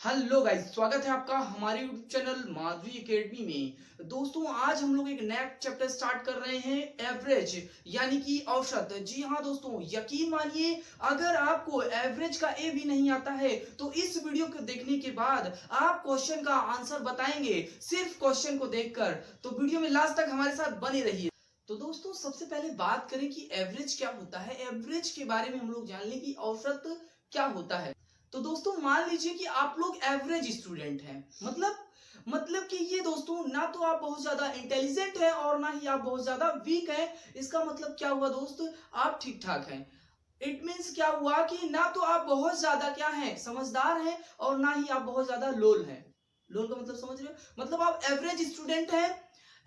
Hello guys, स्वागत है आपका हमारे यूट्यूब चैनल माधवी एकेडमी में। दोस्तों, आज हम लोग एक नया चैप्टर स्टार्ट कर रहे हैं, एवरेज यानी कि औसत। जी हाँ दोस्तों, यकीन मानिए अगर आपको एवरेज का ए भी नहीं आता है तो इस वीडियो को देखने के बाद आप क्वेश्चन का आंसर बताएंगे सिर्फ क्वेश्चन को देखकर। तो वीडियो में लास्ट तक हमारे साथ बने रहिए। तो दोस्तों, सबसे पहले बात करें कि एवरेज क्या होता है। एवरेज के बारे में हम लोग जान लें कि औसत क्या होता है। तो दोस्तों, मान लीजिए कि आप लोग एवरेज स्टूडेंट हैं, मतलब कि ये दोस्तों, ना तो आप बहुत ज्यादा इंटेलिजेंट हैं और ना ही आप बहुत ज्यादा वीक हैं। इसका मतलब क्या हुआ दोस्त, आप ठीक ठाक हैं। इट मीन्स क्या हुआ कि ना तो आप बहुत ज्यादा क्या हैं, समझदार हैं, और ना ही आप बहुत ज्यादा लोल हैं। लोल का मतलब समझ रहे हो, मतलब आप एवरेज स्टूडेंट हैं।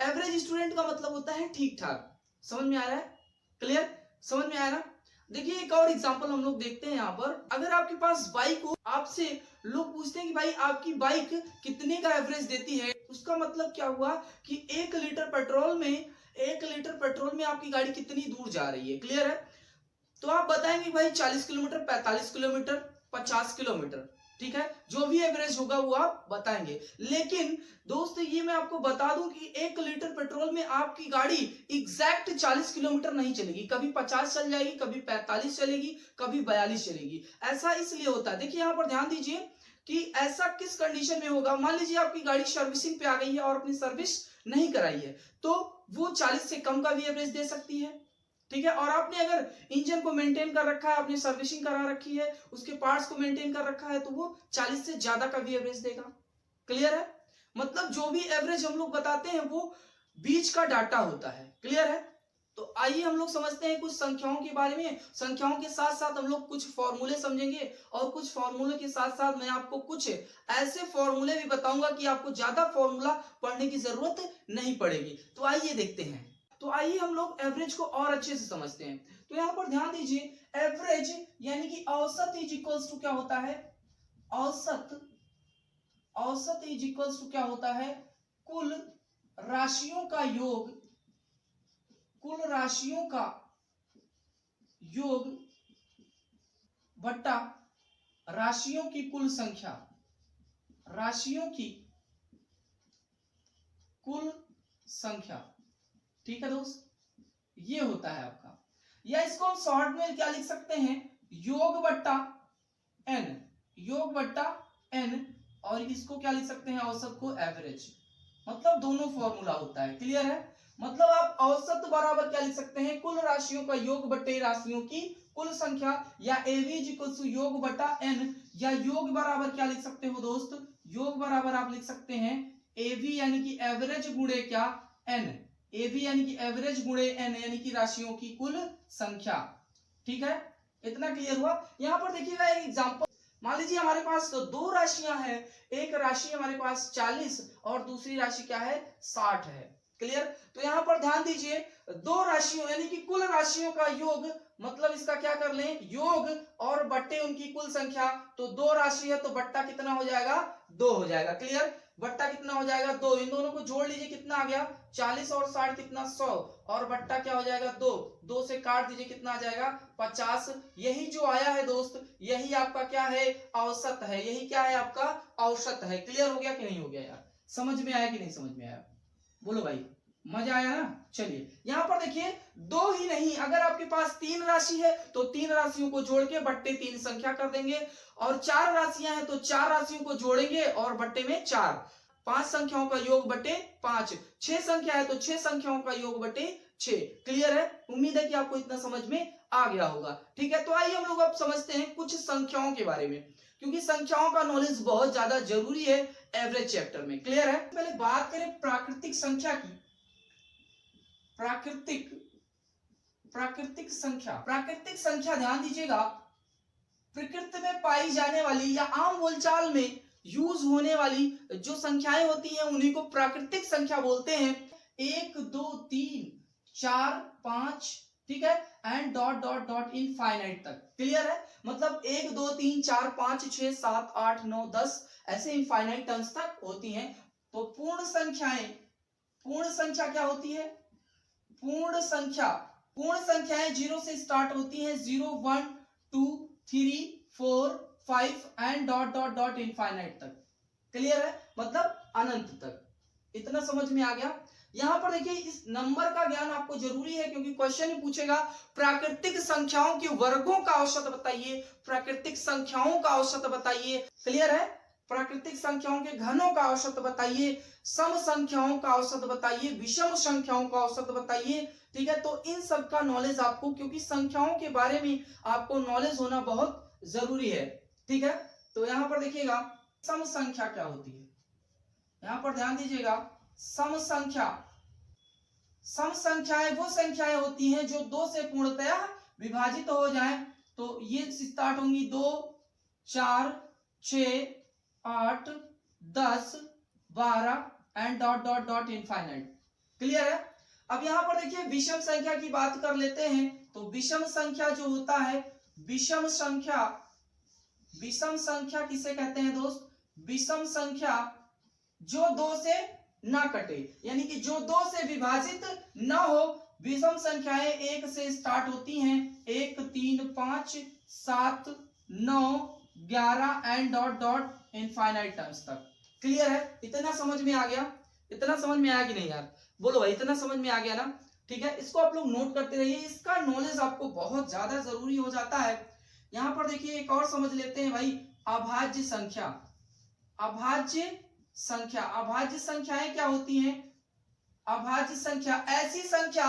एवरेज स्टूडेंट का मतलब होता है ठीक ठाक। समझ में आ रहा है? क्लियर? समझ में आया ना? देखिए, एक और एग्जांपल हम लोग देखते हैं यहाँ पर। अगर आपके पास बाइक हो, आपसे लोग पूछते हैं कि भाई आपकी बाइक कितने का एवरेज देती है, उसका मतलब क्या हुआ कि 1 लीटर पेट्रोल में आपकी गाड़ी कितनी दूर जा रही है। क्लियर है? तो आप बताएंगे भाई 40 किलोमीटर, 45 किलोमीटर, 50 किलोमीटर। ठीक है, जो भी एवरेज होगा वो आप बताएंगे। लेकिन दोस्त, ये मैं आपको बता दूं कि 1 लीटर पेट्रोल में आपकी गाड़ी एग्जैक्ट 40 किलोमीटर नहीं चलेगी। कभी 50 चल जाएगी, कभी 45 चलेगी, कभी 42 चलेगी। ऐसा इसलिए होता है। देखिए, यहां पर ध्यान दीजिए कि ऐसा किस कंडीशन में होगा। मान लीजिए आपकी गाड़ी सर्विसिंग पे आ गई है और अपनी सर्विस नहीं कराई है, तो वो 40 से कम का भी एवरेज दे सकती है। ठीक है, और आपने अगर इंजन को मेंटेन कर रखा है, आपने सर्विसिंग करा रखी है, उसके पार्ट्स को मेंटेन कर रखा है, तो वो 40 से ज्यादा का भी एवरेज देगा। क्लियर है? मतलब जो भी एवरेज हम लोग बताते हैं वो बीच का डाटा होता है। क्लियर है? तो आइए हम लोग समझते हैं कुछ संख्याओं के बारे में। संख्याओं के साथ साथ हम लोग कुछ फॉर्मूले समझेंगे, और कुछ फॉर्मूले के साथ साथ मैं आपको कुछ ऐसे फॉर्मूले भी बताऊंगा कि आपको ज्यादा फॉर्मूला पढ़ने की जरूरत नहीं पड़ेगी। तो आइए देखते हैं। तो आइए हम लोग एवरेज को और अच्छे से समझते हैं। तो यहां पर ध्यान दीजिए, एवरेज यानी कि औसत इज इक्वल्स टू क्या होता है? औसत औसत इज इक्वल्स टू क्या होता है? कुल राशियों का योग, कुल राशियों का योग बट्टा राशियों की कुल संख्या, राशियों की कुल संख्या। ठीक है दोस्त, ये होता है आपका। या इसको हम शॉर्ट में क्या लिख सकते हैं? योग बट्टा एन, योग बट्टा एन। और इसको क्या लिख सकते हैं? औसत को एवरेज। मतलब दोनों फॉर्मूला होता है। क्लियर है? मतलब आप औसत बराबर क्या लिख सकते हैं? कुल राशियों का योग बटे राशियों की कुल संख्या, या एवरेज इक्वल्स टू योग बटा एन। या योग बराबर क्या लिख सकते हो दोस्त? योग बराबर आप लिख सकते हैं एवी यानी कि एवरेज गुणे क्या? एन। एवी यानी कि एवरेज गुणे एन यानी कि राशियों की कुल संख्या। ठीक है, इतना क्लियर हुआ? यहां पर देखिएगा एक एग्जांपल। मान लीजिए हमारे पास तो दो राशियां हैं। एक राशि हमारे पास 40 और दूसरी राशि क्या है? 60 है। क्लियर? तो यहां पर ध्यान दीजिए, दो राशियों यानी कि कुल राशियों का योग, मतलब इसका क्या कर लें? योग और बट्टे उनकी कुल संख्या। तो दो राशि है तो बट्टा कितना हो जाएगा? 2 हो जाएगा। क्लियर? बट्टा कितना हो जाएगा? 2। इन दोनों को जोड़ लीजिए, कितना आ गया? 40 और 60 कितना? 100। और बट्टा क्या हो जाएगा? 2। 2 से काट दीजिए, कितना आ जाएगा? 50। यही जो आया है दोस्त, यही आपका क्या है? औसत है। यही क्या है? आपका औसत है। क्लियर हो गया कि नहीं हो गया यार? समझ में आया कि नहीं समझ में आया? बोलो भाई, मजा आया ना? चलिए, यहां पर देखिए, दो ही नहीं, अगर आपके पास 3 राशि है तो 3 राशियों को जोड़ के बट्टे 3 संख्या कर देंगे। और 4 राशियां हैं तो 4 राशियों को जोड़ेंगे और बट्टे में 4। 5 संख्याओं का योग बटे 5। 6 संख्या है तो 6 संख्याओं का योग बटे 6। क्लियर है? उम्मीद है कि आपको इतना समझ में आ गया होगा। ठीक है, तो आइए हम लोग अब समझते हैं कुछ संख्याओं के बारे में, क्योंकि संख्याओं का नॉलेज बहुत ज्यादा जरूरी है एवरेज चैप्टर में। क्लियर है? पहले बात करें प्राकृतिक संख्या की। प्राकृतिक प्राकृतिक संख्या, प्राकृतिक संख्या ध्यान दीजिएगा, प्रकृति में पाई जाने वाली या आम बोलचाल में यूज होने वाली जो संख्याएं होती हैं उन्हीं को प्राकृतिक संख्या बोलते हैं। 1 2 3 4 5, ठीक है, and dot dot dot infinite तक। क्लियर है? मतलब 1 2 3 4 5 6 7 8 9 10 ऐसे इनफाइनाइट टर्म्स तक होती हैं। तो पूर्ण संख्याएं, पूर्ण संख्या क्या होती है? पूर्ण संख्या, पूर्ण संख्याएं 0 से स्टार्ट होती हैं। 0 1 2 3 4 5 and dot dot dot infinite तक। क्लियर है, मतलब अनंत तक। इतना समझ में आ गया। यहां पर देखिए इस नंबर का ज्ञान आपको जरूरी है, क्योंकि क्वेश्चन ही पूछेगा प्राकृतिक संख्याओं के वर्गों का औसत बताइए, प्राकृतिक संख्याओं का औसत बताइए। क्लियर है, प्राकृतिक संख्याओं के घनों का औसत बताइए, सम संख्याओं का औसत बताइए, विषम संख्याओं का औसत बताइए। ठीक है, तो इन सब का नॉलेज आपको, क्योंकि संख्याओं के बारे में आपको नॉलेज होना बहुत जरूरी है। ठीक है, तो यहां पर देखिएगा सम संख्या क्या होती है, यहां पर ध्यान दीजिएगा। सम संख्या, सम संख्याएं वो संख्याएं होती हैं जो 2 से पूर्णतया विभाजित हो जाएं। तो ये स्टार्ट होंगी 2, 4, 6, 8, 10, 12 and dot dot dot infinite. Clear है। अब यहां पर देखिए विषम संख्या की बात कर लेते हैं। तो विषम संख्या जो होता है, विषम संख्या, विषम संख्या किसे कहते हैं दोस्त? विषम संख्या जो 2 से ना कटे, यानी कि जो 2 से विभाजित ना हो। विषम संख्याएं 1 से स्टार्ट होती हैं, 1, 3, 5, 7, 9, 11 and dot dot infinite terms तक। क्लियर है, इतना समझ में आ गया? इतना समझ में आया कि नहीं यार? बोलो भाई, इतना समझ में आ गया ना? ठीक है, इसको आप लोग नोट करते रहिए, इसका नॉलेज आपको बहुत ज्यादा जरूरी हो जाता है। यहां पर देखिए एक और समझ लेते हैं भाई, अभाज्य संख्या। अभाज्य संख्या, अभाज्य संख्याएं क्या होती हैं? अभाज्य संख्या ऐसी संख्या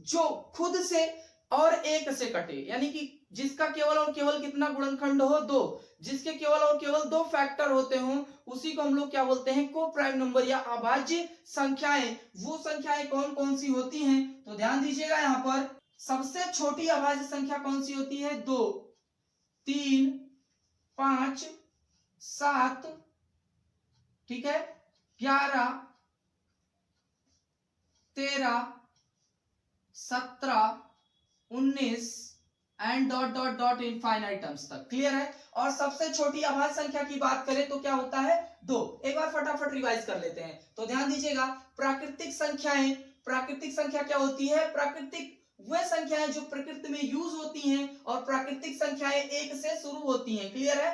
जो खुद से और 1 से कटे, यानी कि जिसका केवल और केवल कितना गुणनखंड हो? 2, जिसके केवल और केवल 2 फैक्टर होते हों, उसी को हम लोग क्या बोलते हैं? को प्राइम नंबर या अभाज्य संख्याएं। वो संख्याएं कौन कौन सी होती हैं? तो ध्यान दीजिएगा, यहां पर सबसे छोटी अभाज्य संख्या कौन सी होती है? 2, 3, 5, 7, ठीक है, 11, 13, 17, 19 and dot dot dot infinite terms तक। क्लियर है। और सबसे छोटी अभाज्य संख्या की बात करें तो क्या होता है? 2। एक बार फटाफट रिवाइज कर लेते हैं। तो ध्यान दीजिएगा, प्राकृतिक संख्याएं, प्राकृतिक संख्या क्या होती है? प्राकृतिक वे संख्याएं जो प्रकृति में यूज होती हैं, और प्राकृतिक संख्याएं 1 से शुरू होती हैं। क्लियर है।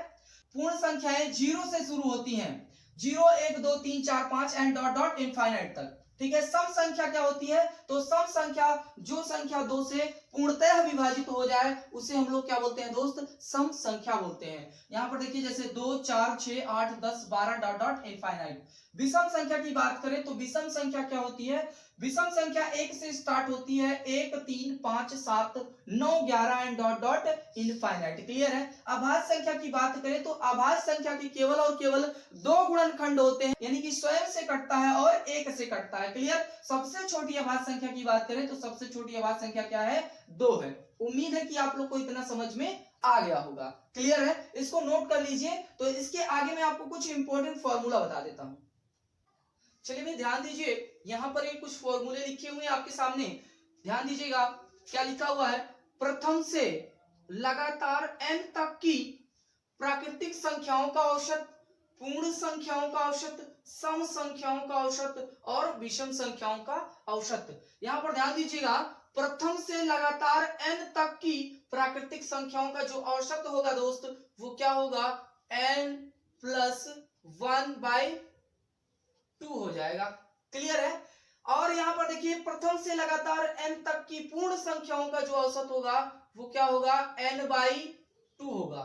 पूर्ण संख्याएं 0 से शुरू होती हैं, 0, 1, 2, 3, 4, 5 एंड डॉट डॉट इनफाइनाइट तक। ठीक है। सम संख्या क्या होती है? तो सम संख्या जो संख्या 2 से पूर्णतः विभाजित हो जाए उसे हम लोग क्या बोलते हैं दोस्त? सम संख्या बोलते हैं। यहां पर देखिए जैसे 2, 4, 6, 8, 10, 12 डॉट डॉट इनफाइनाइट। विषम संख्या की बात करें तो विषम संख्या क्या होती है? विषम संख्या 1 से स्टार्ट होती है, 1, 3, 5, 7, 9, 11 and dot dot infinite. Clear है। अभाज्य संख्या की बात करें तो अभाज्य संख्या के केवल और केवल 2 गुणनखंड होते हैं, यानी कि स्वयं से कटता है और 1 से कटता है। क्लियर। सबसे छोटी अभाज्य संख्या की बात करें तो सबसे छोटी अभाज्य संख्या क्या है? 2 है। उम्मीद है कि आप लोग को इतना समझ में आ गया होगा। क्लियर है। इसको नोट कर लीजिए। तो इसके आगे मैं आपको कुछ इंपॉर्टेंट फॉर्मूला बता देता हूं। चलिए भाई ध्यान दीजिए, यहां पर ये कुछ फॉर्मूले लिखे हुए हैं आपके सामने, ध्यान दीजिएगा। क्या लिखा हुआ है? प्रथम से लगातार n तक की प्राकृतिक संख्याओं का औसत, पूर्ण संख्याओं का औसत, सम संख्याओं का औसत और विषम संख्याओं का औसत। यहां पर ध्यान दीजिएगा, प्रथम से लगातार n तक की प्राकृतिक संख्याओं का जो औसत होगा दोस्त, वो क्या होगा? n प्लस 1/2 हो जाएगा। क्लियर है। और यहां पर देखिए प्रथम से लगातार n तक की पूर्ण संख्याओं का जो औसत होगा वो क्या होगा? n/2 होगा।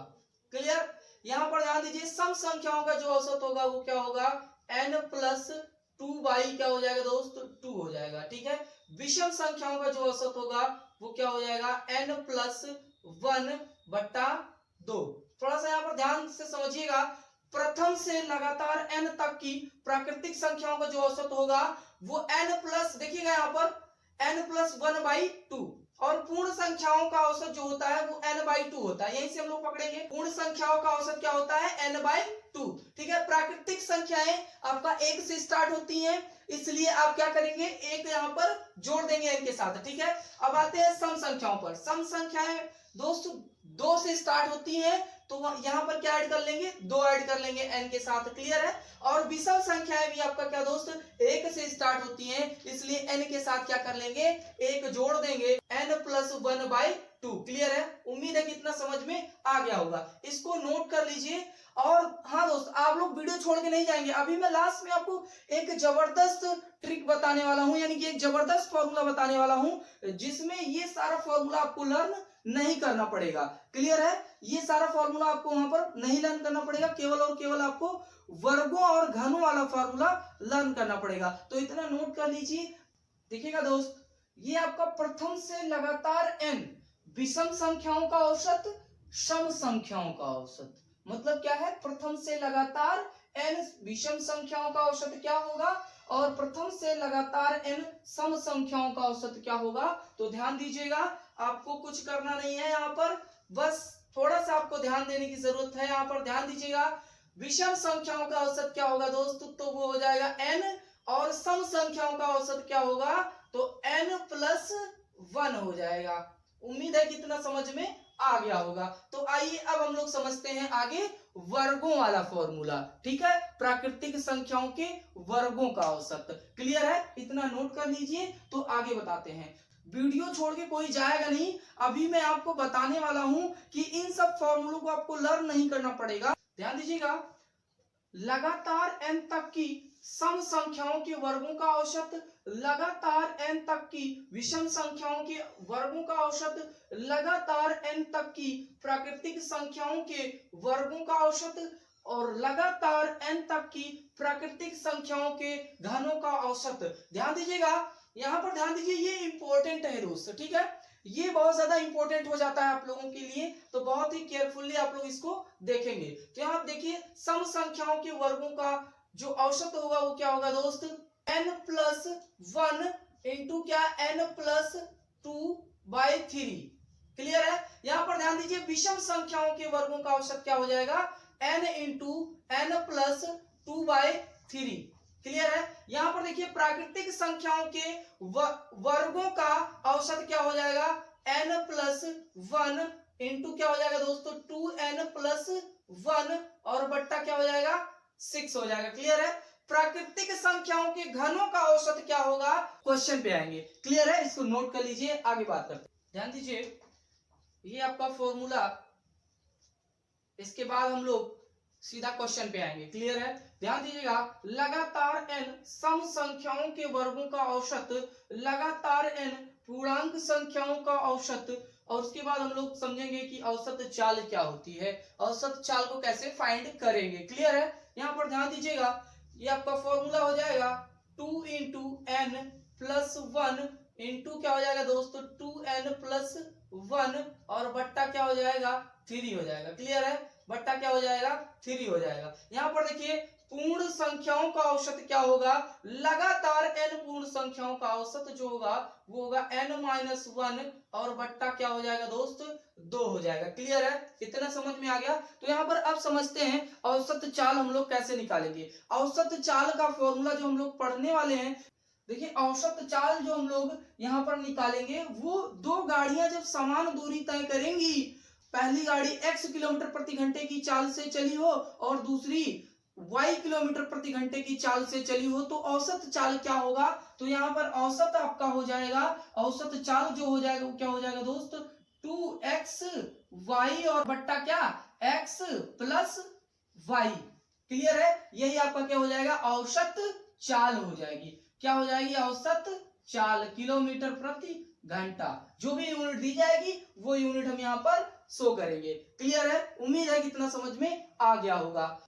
क्लियर। यहां पर ध्यान दीजिए, सम संख्याओं का जो औसत होगा वो क्या होगा? n प्लस 2 क्या हो जाएगा दोस्त? 2 हो जाएगा। ठीक है। विषम संख्याओं का जो औसत होगा वो क्या हो जाएगा? n plus 1/2। थोड़ा सा यहाँ पर ध्यान से समझिएगा, प्रथम से लगातार n तक की प्राकृतिक संख्याओं का जो औसत होगा वो n प्लस, देखिएगा यहाँ पर n प्लस 1/2, और पूर्ण संख्याओं का औसत जो होता है वो n/2 होता है। यहीं से हम लोग पकड़ेंगे, पूर्ण संख्याओं का औसत क्या होता है? n/2। ठीक है। प्राकृतिक संख्याएं आपका 1 से स्टार्ट होती हैं, इसलिए आप क्या करेंगे? 1 यहाँ पर जोड़ देंगे n के साथ। ठीक है। अब आते हैं सम संख्याओं पर। सम संख्याएं दोस्त 2 से स्टार्ट होती हैं, तो यहां पर क्या ऐड कर लेंगे? 2 ऐड कर लेंगे n के साथ। क्लियर है। और विषम संख्याएं भी आपका क्या दोस्त? 1 से स्टार्ट होती हैं, इसलिए n के साथ क्या कर लेंगे, एक जोड़ देंगे, n+1/2। क्लियर है? उम्मीद है कि इतना समझ में आ गया होगा, इसको नोट कर लीजिए। और हाँ दोस्त, आप लोग वीडियो छोड़ के नहीं जाएंगे, अभी मैं लास्ट में आपको एक जबरदस्त ट्रिक बताने वाला हूं, यानी कि एक जबरदस्त फॉर्मूला बताने वाला हूं जिसमें ये सारा फॉर्मूला आपको लर्न नहीं करना पड़ेगा। क्लियर है? ये सारा फॉर्मूला आपको वहां पर नहीं लर्न करना पड़ेगा, केवल और केवल आपको वर्गों और घनों वाला फॉर्मूला लर्न करना पड़ेगा। तो इतना नोट कर लीजिए। देखिएगा दोस्त, ये आपका प्रथम से लगातार n विषम संख्याओं का औसत सम संख्याओं का औसत, मतलब क्या है, प्रथम से लगातार n विषम संख्याओं का औसत क्या होगा और प्रथम से लगातार n सम संख्याओं का औसत क्या होगा। तो ध्यान दीजिएगा, आपको कुछ करना नहीं है, यहाँ पर बस थोड़ा सा आपको ध्यान देने की जरूरत है। यहाँ पर ध्यान दीजिएगा, विषम संख्याओं का औसत क्या होगा दोस्त, तो वो हो जाएगा n, और सम संख्याओं का औसत क्या होगा, तो n+1 हो जाएगा। उम्मीद है कि इतना समझ में आ गया होगा। तो आइए अब हम लोग समझते हैं आगे वर्गों वाला फॉर्मूला। ठीक है, प्राकृतिक संख्याओं के वर्गों का औसत। क्लियर है? इतना नोट कर लीजिए। तो आगे बताते हैं, वीडियो छोड़ के कोई जाएगा नहीं, अभी मैं आपको बताने वाला हूं कि इन सब फॉर्मूलों को आपको लर्न नहीं करना पड़ेगा। ध्यान दीजिएगा, लगातार n तक की सम संख्याओं के वर्गों का औसत, लगातार n तक की विषम संख्याओं के वर्गों का औसत, लगातार n तक की प्राकृतिक संख्याओं के वर्गों का औसत, और लगातार n तक की प्राकृतिक संख्याओं के घनों का औसत। ध्यान दीजिएगा, यहाँ पर ध्यान दीजिए, ये इंपॉर्टेंट है दोस्त। ठीक है, ये बहुत ज्यादा इंपॉर्टेंट हो जाता है आप लोगों के लिए, तो बहुत ही केयरफुली आप लोग इसको देखेंगे। तो यहाँ देखिए, सम संख्याओं के वर्गों का जो औसत होगा वो क्या होगा दोस्त, n+1 इंटू क्या, n+2/3। क्लियर है? यहाँ पर ध्यान दीजिए, विषम संख्याओं के वर्गों का औसत क्या हो जाएगा, n इंटू n+2/3। क्लियर है? यहाँ पर देखिए, प्राकृतिक संख्याओं के वर्गों का औसत क्या हो जाएगा, n+1 इंटू क्या हो जाएगा दोस्तों, 2n+1 और बट्टा क्या हो जाएगा, 6 हो जाएगा। क्लियर है? प्राकृतिक संख्याओं के घनों का औसत क्या होगा, क्वेश्चन पे आएंगे। क्लियर है? इसको नोट कर लीजिए, आगे बात करते हैं। ध्यान दीजिए, ये आपका फॉर्मूला, इसके बाद हम लोग सीधा क्वेश्चन पे आएंगे। क्लियर है? ध्यान दीजिएगा, लगातार n सम संख्याओं के वर्गों का औसत, लगातार n पूर्णांक संख्याओं का औसत, और उसके बाद हम लोग समझेंगे कि औसत चाल क्या होती है, औसत चाल को कैसे फाइंड करेंगे। क्लियर है? यहाँ पर ध्यान दीजिएगा, ये आपका फॉर्मूला हो जाएगा 2 इंटू n+1 इंटू क्या हो जाएगा दोस्तों, 2n+1 और बट्टा क्या हो जाएगा, 3 हो जाएगा। क्लियर है? बट्टा क्या हो जाएगा, 3 हो जाएगा। यहाँ पर देखिए, पूर्ण संख्याओं का औसत क्या होगा, लगातार n पूर्ण संख्याओं का औसत जो होगा वो होगा n-1 और बट्टा क्या हो जाएगा दोस्त, 2 हो जाएगा। क्लियर है? इतना समझ में आ गया? तो यहाँ पर अब समझते हैं औसत चाल हम लोग कैसे निकालेंगे। औसत चाल का फॉर्मूला जो हम लोग पढ़ने वाले हैं, देखिए औसत चाल जो हम लोग यहाँ पर निकालेंगे, वो दो गाड़ियां जब समान दूरी तय करेंगी, पहली गाड़ी x किलोमीटर प्रति घंटे की चाल से चली हो और दूसरी y किलोमीटर प्रति घंटे की चाल से चली हो, तो औसत चाल क्या होगा, तो यहाँ पर औसत आपका हो जाएगा, औसत चाल जो हो जाएगा वो क्या हो जाएगा दोस्त, 2xy और बट्टा क्या, x प्लस y। क्लियर है? यही आपका क्या हो जाएगा, औसत चाल हो जाएगी। क्या हो जाएगी, औसत चाल, किलोमीटर प्रति घंटा। जो भी यूनिट दी जाएगी वो यूनिट हम यहाँ पर शो करेंगे। क्लियर है? उम्मीद है कि इतना समझ में आ गया होगा।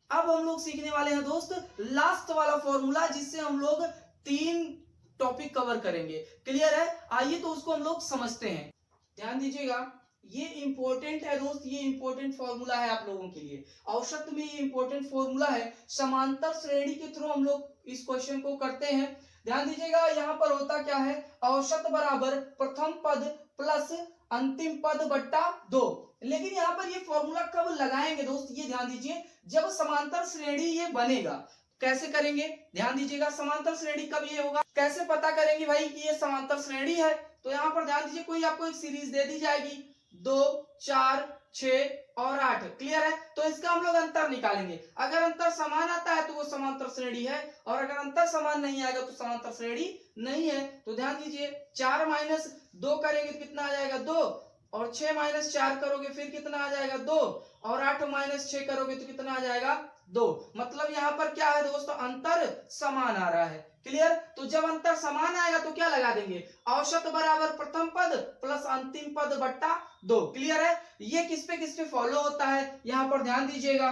अब हम लोग सीखने वाले हैं दोस्त लास्ट वाला फॉर्मूला, जिससे हम लोग 3 टॉपिक कवर करेंगे। क्लियर है? आइए तो उसको हम लोग समझते हैं। ध्यान दीजिएगा, ये इंपॉर्टेंट है दोस्त, ये इंपॉर्टेंट फॉर्मूला है आप लोगों के लिए। औसत में ये इंपॉर्टेंट फॉर्मूला है, समांतर श्रेणी के थ्रू हम लोग इस क्वेश्चन को करते हैं। ध्यान दीजिएगा, यहाँ पर होता क्या है, औसत बराबर प्रथम पद प्लस अंतिम पद बट्टा 2। लेकिन यहाँ पर ये फॉर्मूला कब लगाएंगे दोस्त, ये ध्यान दीजिए, जब समांतर श्रेणी ये बनेगा। कैसे करेंगे, ध्यान दीजिएगा, समांतर श्रेणी कब ये होगा, कैसे पता करेंगे भाई कि ये समांतर श्रेणी है, तो यहाँ पर ध्यान दीजिए, कोई आपको एक सीरीज दे दी जाएगी, 2 4 6 और 8। क्लियर है? तो इसका हम लोग अंतर निकालेंगे। अगर अंतर समान आता है तो वो समांतर श्रेणी है, और अगर अंतर समान नहीं आएगा तो समांतर श्रेणी नहीं है। तो ध्यान दीजिए, 4 माइनस 2 करेंगे तो कितना आ जाएगा 2, और 6 माइनस 4 करोगे फिर कितना आ जाएगा 2, और 8 माइनस 6 करोगे तो कितना आ जाएगा 2। मतलब यहाँ पर क्या है दोस्तों, अंतर समान आ रहा है। क्लियर? तो जब अंतर समान आएगा तो क्या लगा देंगे, औसत बराबर प्रथम पद प्लस अंतिम पद बट्टा 2। क्लियर है? ये किस पे फॉलो होता है, यहाँ पर ध्यान दीजिएगा।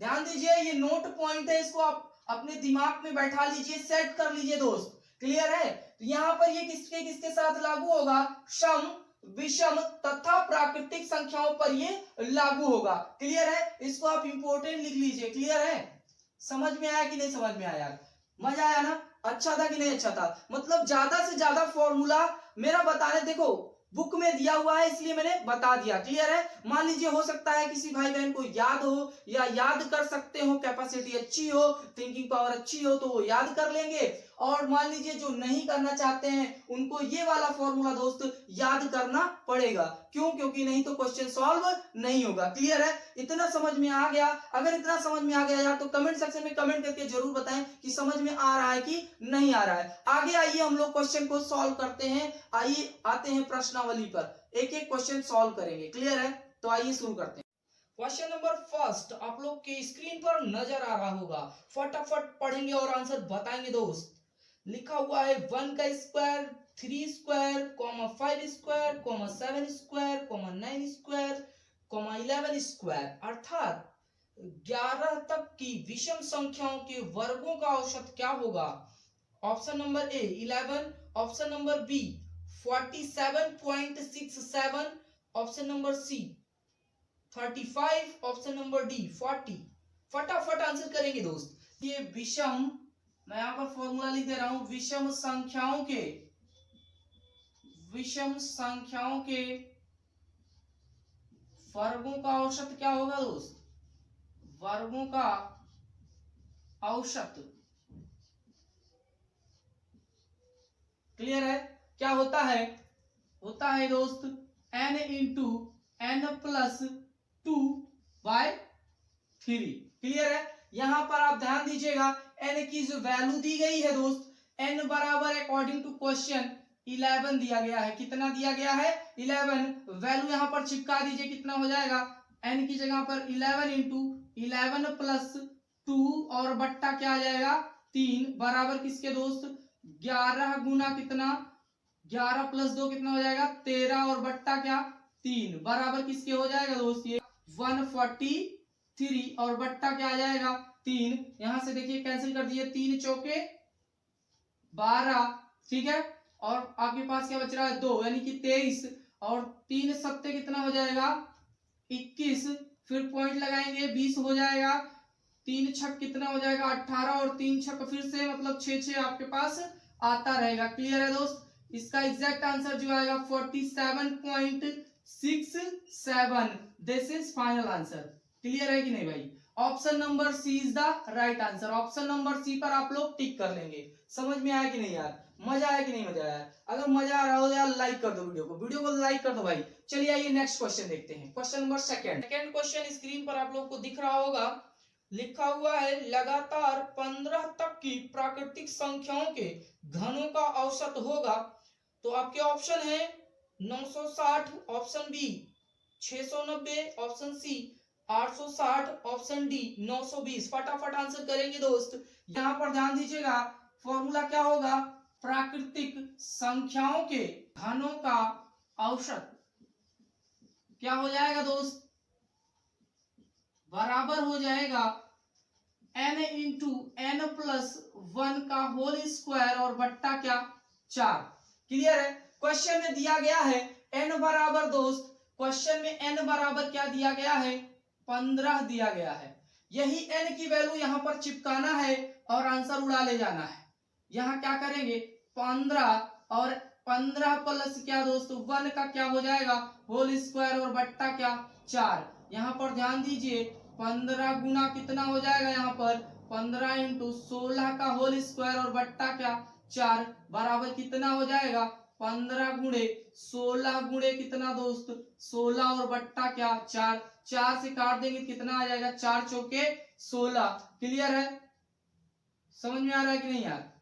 ध्यान दीजिए, ये नोट पॉइंट है, इसको आप अपने दिमाग में बैठा लीजिए, सेट कर लीजिए दोस्त। क्लियर है? तो यहाँ पर ये किसके साथ लागू होगा, सम, विषम तथा प्राकृतिक संख्याओं पर ये लागू होगा। क्लियर है? इसको आप इंपोर्टेंट लिख लीजिए। क्लियर है? समझ में आया कि नहीं समझ में आया? मजा आया ना? अच्छा था कि नहीं अच्छा था? मतलब ज्यादा से ज्यादा फॉर्मूला मेरा बताने, देखो बुक में दिया हुआ है इसलिए मैंने बता दिया। क्लियर है? मान लीजिए हो सकता है किसी भाई बहन को याद हो या याद कर सकते हो, कैपेसिटी अच्छी हो, थिंकिंग पावर अच्छी हो तो वो याद कर लेंगे, और मान लीजिए जो नहीं करना चाहते हैं उनको ये वाला फॉर्मूला दोस्त याद करना पड़ेगा। क्यों? क्योंकि नहीं तो क्वेश्चन सॉल्व नहीं होगा। क्लियर है? इतना समझ में आ गया? अगर इतना समझ में आ गया यार तो कमेंट सेक्शन में कमेंट करके जरूर बताएं कि समझ में आ रहा है कि नहीं आ रहा है। आगे आइए हम लोग क्वेश्चन को सॉल्व करते हैं। आइए आते हैं प्रश्नावली पर, एक एक क्वेश्चन सॉल्व करेंगे। क्लियर है? तो आइए शुरू करते हैं। क्वेश्चन नंबर फर्स्ट आप लोग के स्क्रीन पर नजर आ रहा होगा, फटाफट पढ़ेंगे और आंसर बताएंगे दोस्त। लिखा हुआ है 1 का square, 3 square, 5 square, 7 square, 9 square, 11 square, अर्थात 11 तक की विषम संख्याओं के वर्गों का औसत क्या होगा। Option number A 11, option number B 47.67, option number C 35, option number D 40। फटाफट आंसर करेंगे दोस्त। ये विषम, मैं यहां पर फॉर्मूला लिख दे रहा हूं, विषम संख्याओं के वर्गों का औसत क्या होगा दोस्त, वर्गों का औसत। क्लियर है? क्या होता है, होता है दोस्त n into n plus 2/3। Clear है? यहां पर आप ध्यान दीजिएगा, n की जो वैल्यू दी गई है दोस्त, n बराबर अकॉर्डिंग टू क्वेश्चन 11 दिया गया है। कितना दिया गया है, 11। वैल्यू यहां पर चिपका दीजिए, कितना हो जाएगा, n की जगह पर 11 इंटू 11 प्लस 2 और बट्टा क्या आ जाएगा 3, बराबर किसके दोस्त 11 गुना कितना, 11 प्लस 2 कितना हो जाएगा 13, और बट्टा क्या 3, बराबर किसके हो जाएगा दोस्त ये 143, और बट्टा क्या आ जाएगा 3। यहां से देखिए कैंसिल कर दिए, 3 चौके 12, ठीक है, और आपके पास क्या बच रहा है 2, यानी कि 23, और 3 सत्ते कितना हो जाएगा 21, फिर पॉइंट लगाएंगे 20 हो जाएगा, 3 छक कितना हो जाएगा 18, और 3 छक फिर से मतलब 6 आपके पास आता रहेगा। क्लियर है दोस्त? इसका एग्जैक्ट आंसर जो आएगा 47.67, this is final answer. Clear है कि नहीं भाई? Option number C is the right answer. Option number C पर आप लोग टिक कर लेंगे। समझ में आया कि नहीं यार? मजा आया कि नहीं मजा आया? अगर मजा आ रहा हो यार लाइक कर दो वीडियो को लाइक कर दो भाई। चलिए आइए नेक्स्ट क्वेश्चन देखते हैं। Question number second question screen पर आप लोग को दिख रहा होगा, लिखा हुआ है लगातार 15 तक की प्राकृतिक संख्याओं के घनों का औसत होगा। तो आपके ऑप्शन है 960, option B 690, option C 860, option D 920। फटाफट आंसर करेंगे दोस्त। यहां पर ध्यान दीजिएगा, फॉर्मूला क्या होगा, प्राकृतिक संख्याओं के घनों का औसत क्या हो जाएगा दोस्त, बराबर हो जाएगा n इंटू n प्लस 1 का होल स्क्वायर और बट्टा क्या 4। क्लियर है? क्वेश्चन में दिया गया है n बराबर दोस्त, क्वेश्चन में n बराबर क्या दिया गया है 15 दिया गया है। यही n की वैल्यू यहां पर चिपकाना है और आंसर उड़ा ले जाना है। यहां क्या करेंगे 15 और 15 प्लस क्या दोस्त 1 का क्या हो जाएगा होल स्क्वायर और बट्टा क्या 4। यहां पर ध्यान दीजिए 15 गुना कितना हो जाएगा, यहाँ पर 15 इंटू 16 का होल स्क्वायर और बट्टा क्या 4, बराबर कितना हो जाएगा 15 गुणे 16 गुणे कितना दोस्त 16 और बट्टा क्या 4, 4 से काट देंगे कितना आ जाएगा 4 चौके 16। क्लियर है, समझ में आ रहा है कि नहीं यार?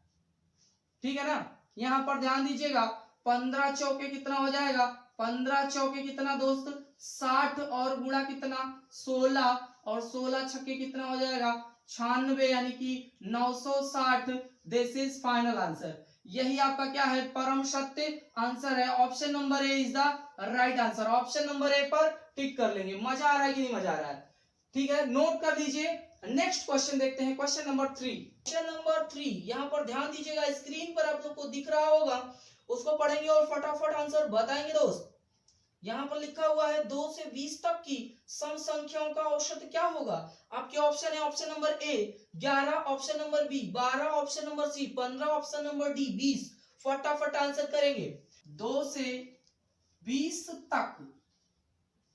ठीक है ना। यहाँ पर ध्यान दीजिएगा 15 चौके कितना हो जाएगा 15 चौके कितना दोस्त 60 और गुणा कितना 16 और 16 छक्के कितना हो जाएगा 96 यानी कि 960। This is final answer. यही आपका क्या है परम सत्य आंसर है। Option number A is the right answer. Option number ए पर टिक कर लेंगे। मजा आ रहा है कि नहीं मजा आ रहा है? ठीक है, नोट कर लीजिए। नेक्स्ट क्वेश्चन देखते हैं, क्वेश्चन नंबर 3। क्वेश्चन नंबर 3 यहाँ पर ध्यान दीजिएगा, स्क्रीन पर आप लोग को दिख रहा होगा, उसको पढ़ेंगे और फटाफट आंसर बताएंगे दोस्त। यहाँ पर लिखा हुआ है 2 से 20 तक की सम संख्याओं का औसत क्या होगा। आपके ऑप्शन है option number A 11, option number B 12, option number C 15, option number D 20। फटाफट आंसर करेंगे। 2 से 20 तक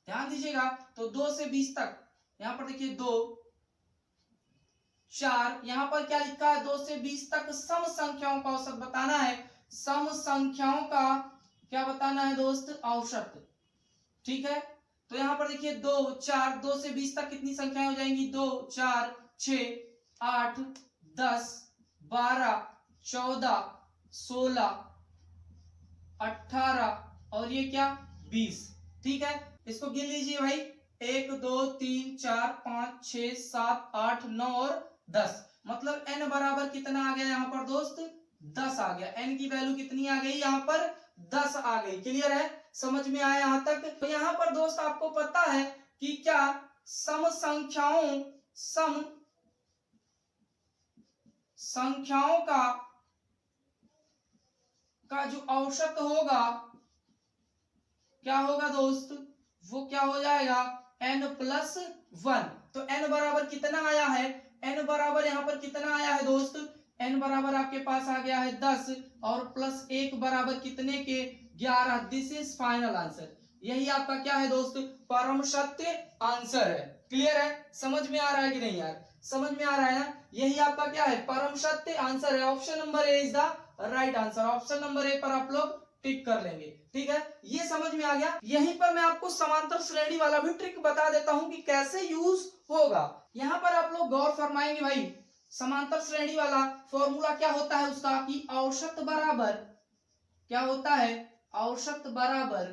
ध्यान दीजिएगा, तो 2 से 20 तक यहाँ पर देखिए 2 4, यहाँ पर क्या लिखा है 2 से 20 तक सम संख्याओं का औसत बताना है। सम संख्याओं का क्या बताना है दोस्त औसत। ठीक है, तो यहाँ पर देखिए 2 4, 2 से 20 तक कितनी संख्याएं हो जाएंगी 2 4 6 8 10 12 14 16 18 और ये क्या 20। ठीक है, इसको गिन लीजिए भाई 1 2 3 4 5 6 7 8 9 और 10। मतलब n बराबर कितना आ गया यहाँ पर दोस्त 10 आ गया। n की वैल्यू कितनी आ गई यहाँ पर 10 आ गई। क्लियर है, समझ में आया यहाँ तक? तो यहाँ पर दोस्त आपको पता है कि क्या सम संख्याओं का जो औसत होगा क्या होगा दोस्त, वो क्या हो जाएगा n+1। तो n बराबर कितना आया है, n बराबर यहाँ पर कितना आया है दोस्त, n बराबर आपके पास आ गया है 10 और +1 बराबर कितने के 11। This is final answer. यही आपका क्या है दोस्त परम सत्य आंसर है। क्लियर है, समझ में आ रहा है कि नहीं यार? समझ में आ रहा है ना? यही आपका क्या है परम सत्य आंसर है। Option number A is the right answer. Option number ए पर आप लोग टिक कर लेंगे। ठीक है, ये समझ में आ गया। यहीं पर मैं आपको समांतर श्रेणी वाला भी ट्रिक बता देता हूं कि कैसे यूज होगा। यहाँ पर आप लोग गौर फरमाएंगे भाई, समांतर श्रेणी वाला फॉर्मूला क्या होता है उसका कि औसत बराबर क्या होता है, औसत बराबर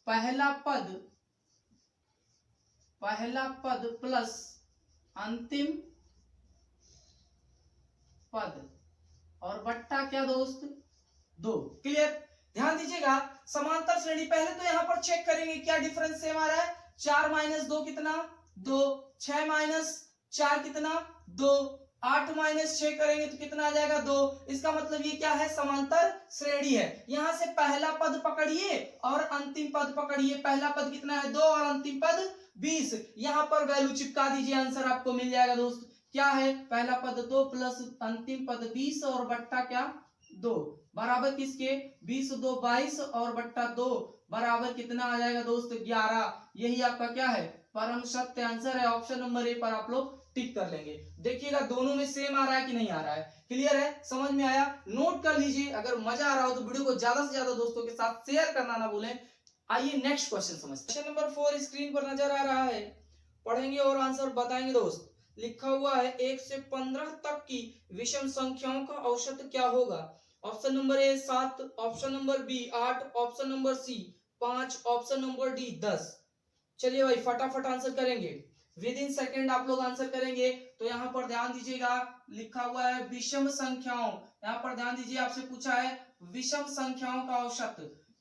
पहला पद प्लस अंतिम पद और बट्टा क्या दोस्त 2। क्लियर, ध्यान दीजिएगा समांतर श्रेणी पहले तो यहाँ पर चेक करेंगे क्या डिफरेंस सेम आ रहा है। 4 - 2 कितना 2, 6 - 4 कितना 2, 8 - 6 करेंगे तो कितना आ जाएगा 2। इसका मतलब ये क्या है समांतर श्रेणी है। यहां से पहला पद पकड़िए और अंतिम पद पकड़िए। पहला पद कितना है 2 और अंतिम पद 20। यहां पर वैल्यू चिपका दीजिए, आंसर आपको मिल जाएगा दोस्त। क्या है पहला पद 2 प्लस अंतिम पद 20 और बट्टा क्या 2 बराबर किसके 20 2 22 और बट्टा 2 बराबर कितना आ जाएगा दोस्त 11। यही आपका क्या है परम सत्य आंसर है। ऑप्शन नंबर ए पर आप लोग टिक कर लेंगे। देखिएगा दोनों में सेम आ रहा है कि नहीं आ रहा है। क्लियर है, समझ में आया? नोट कर लीजिए। अगर मजा आ रहा हो तो वीडियो को ज्यादा से ज्यादा दोस्तों के साथ शेयर करना ना भूलें। आइए नेक्स्ट क्वेश्चन समझते हैं। क्वेश्चन नंबर 4 स्क्रीन पर नजर आ रहा है, पढ़ेंगे और आंसर बताएंगे दोस्त। लिखा हुआ है 1 से 15 तक की विषम संख्याओं का औसत क्या होगा। Option number A 7, option number B 8, option number C 5, option number D 10। चलिए भाई फटाफट आंसर करेंगे, विद इन सेकेंड आप लोग आंसर करेंगे। तो यहाँ पर ध्यान दीजिएगा, लिखा हुआ है विषम संख्याओं, यहाँ पर ध्यान दीजिए आपसे पूछा है विषम संख्याओं का औसत।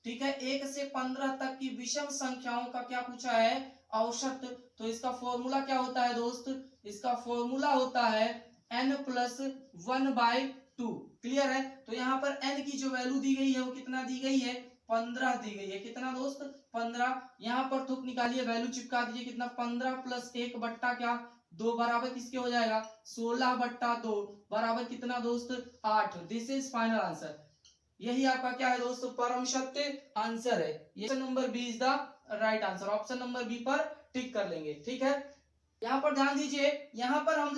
ठीक है, 1 से 15 तक की विषम संख्याओं का क्या पूछा है औसत। तो इसका फॉर्मूला क्या होता है दोस्त, इसका फॉर्मूला होता है n+1/2। क्लियर है, तो यहाँ पर n की जो वैल्यू दी गई है वो कितना दी गई है 15 दी गई है। कितना दोस्त 15। यहाँ पर थुक निकालिए, वैल्यू चिपका दीजिए कितना 15 + 1 बट्टा क्या 2 बराबर किसके हो जाएगा 16/2 बराबर कितना दोस्त 8। This is final answer. यही आपका क्या है दोस्तों परम सत्य आंसर है। ये option number B is the right answer. Option number B पर टिक कर लेंगे। ठीक है, यहाँ पर ध्यान दीजिए, यहाँ पर हम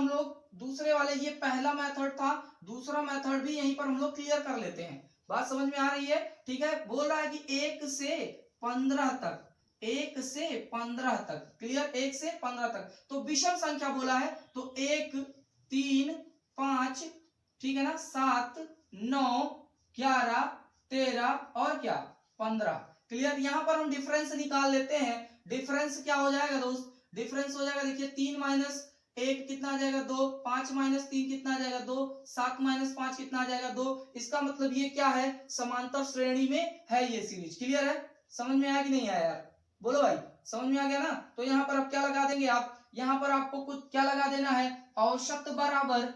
लोग दूसरे वाले, ये पहला मेथड था, दूसरा मेथड भी यहीं पर हम लोग क्लियर कर लेते हैं। बात समझ में आ रही है? ठीक है, बोल रहा है कि 1 से 15 तक, 1 से 15 तक, क्लियर, 1 से 15 तक। तो विषम संख्या बोला है तो 1, 3, 5, ठीक है ना, 7, 9, 11, 13 और क्या 15, क्लियर। यहां पर हम डिफरेंस निकाल लेते हैं। डिफरेंस क्या हो जाएगा दोस्त? डिफरेंस हो जाएगा, देखिए 3 माइनस 1 कितना आ जाएगा 2, 5 माइनस 3 कितना आ जाएगा 2, 7 माइनस 5 कितना आ जाएगा 2। इसका मतलब ये क्या है, समांतर श्रेणी में है ये सीरीज, क्लियर है? समझ में आया कि नहीं आया यार? बोलो भाई, समझ में आ गया ना? तो यहाँ पर अब क्या लगा देंगे आप, यहाँ पर आपको कुछ क्या लगा देना है, औसत बराबर,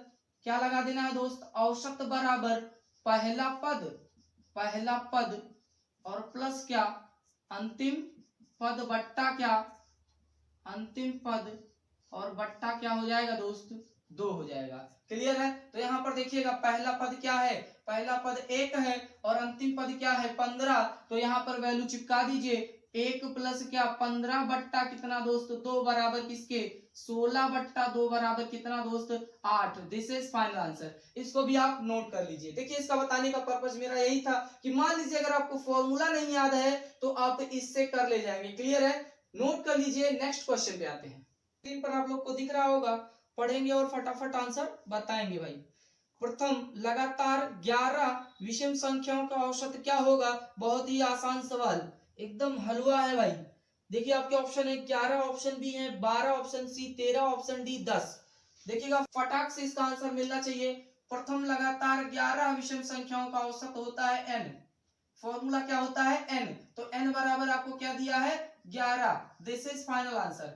क्या लगा देना है दोस्त, औसत बराबर पहला पद और प्लस क्या, अंतिम पद बट्टा क्या, अंतिम पद और बट्टा क्या हो जाएगा दोस्त, 2 हो जाएगा, क्लियर है? तो यहाँ पर देखिएगा पहला पद क्या है, पहला पद 1 है और अंतिम पद क्या है 15। तो यहाँ पर वैल्यू चिपका दीजिए, 1 प्लस क्या 15 बट्टा कितना दोस्त 2 बराबर किसके, 16 बट्टा 2 बराबर कितना दोस्त 8। This is final answer. इसको भी आप नोट कर लीजिए। देखिए इसका बताने का पर्पस मेरा यही था कि मान लीजिए अगर आपको फॉर्मूला नहीं याद है तो आप इससे कर ले जाएंगे, क्लियर है? नोट कर लीजिए। नेक्स्ट क्वेश्चन पे आते हैं। स्क्रीन पर आप लोग को दिख रहा होगा, पढ़ेंगे और फटाफट आंसर बताएंगे भाई। प्रथम लगातार 11 विषम संख्याओं का औसत क्या होगा? बहुत ही आसान सवाल, एकदम हलवा है भाई। देखिए आपके ऑप्शन है 11, ऑप्शन बी है 12, ऑप्शन सी 13, ऑप्शन डी 10। देखिएगा फटाक से इसका आंसर मिलना चाहिए। प्रथम लगातार 11 विषम संख्याओं का औसत होता है n। फॉर्मूला क्या होता है n, तो n बराबर आपको क्या दिया है 11। This is final answer,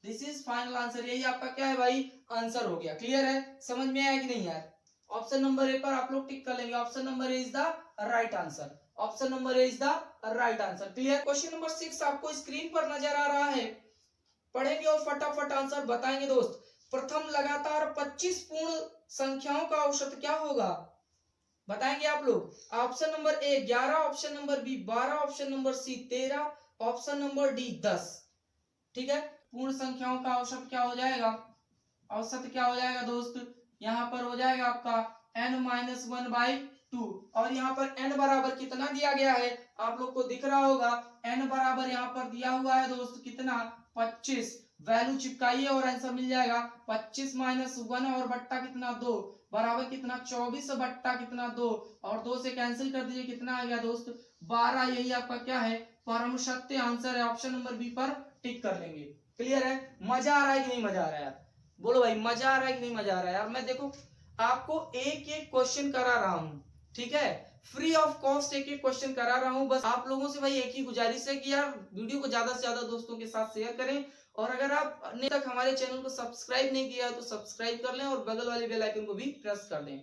this is final answer. यही आपका क्या है भाई, आंसर हो गया, क्लियर है? समझ में आया कि नहीं यार? ऑप्शन नंबर ए पर आप लोग टिक कर लेंगे, option number A is the right answer, option number A is the right answer, clear. Question number 6 आपको स्क्रीन पर नजर आ रहा है, पढ़ेंगे और फटाफट आंसर बताएंगे दोस्त। प्रथम लगातार 25 पूर्ण संख्याओं का औसत क्या होगा? बताएंगे आप लोग। Option number A 11, option number B 12, option number C 13, option number D 10। ठीक है, पूर्ण संख्याओं का औसत क्या हो जाएगा, औसत क्या हो जाएगा दोस्त, यहाँ पर हो जाएगा आपका n-1/2 और यहाँ पर n बराबर कितना दिया गया है आप लोग को दिख रहा होगा। n बराबर यहाँ पर दिया हुआ है दोस्त कितना 25। वैल्यू चिपकाइए और आंसर मिल जाएगा 25 माइनस 1 और बट्टा कितना 2 बराबर कितना 24 बट्टा कितना 2 और 2 से कैंसिल कर दीजिए कितना आ गया दोस्त 12। यही आपका क्या है परम सत्य आंसर है। ऑप्शन नंबर बी पर टिक कर लेंगे, क्लियर है? मजा आ रहा है कि नहीं मजा आ रहा है यार? बोलो भाई मजा आ रहा है कि नहीं मजा आ रहा है यार? मैं देखो आपको एक एक क्वेश्चन करा रहा हूं, ठीक है, फ्री ऑफ कॉस्ट एक एक क्वेश्चन करा रहा हूं। बस आप लोगों से भाई एक ही गुजारिश है कि यार वीडियो को ज्यादा से ज्यादा दोस्तों के साथ शेयर करें और अगर आपने तक हमारे चैनल को सब्सक्राइब नहीं किया है तो सब्सक्राइब कर लें और बगल वाले बेल आइकन को भी प्रेस कर दें।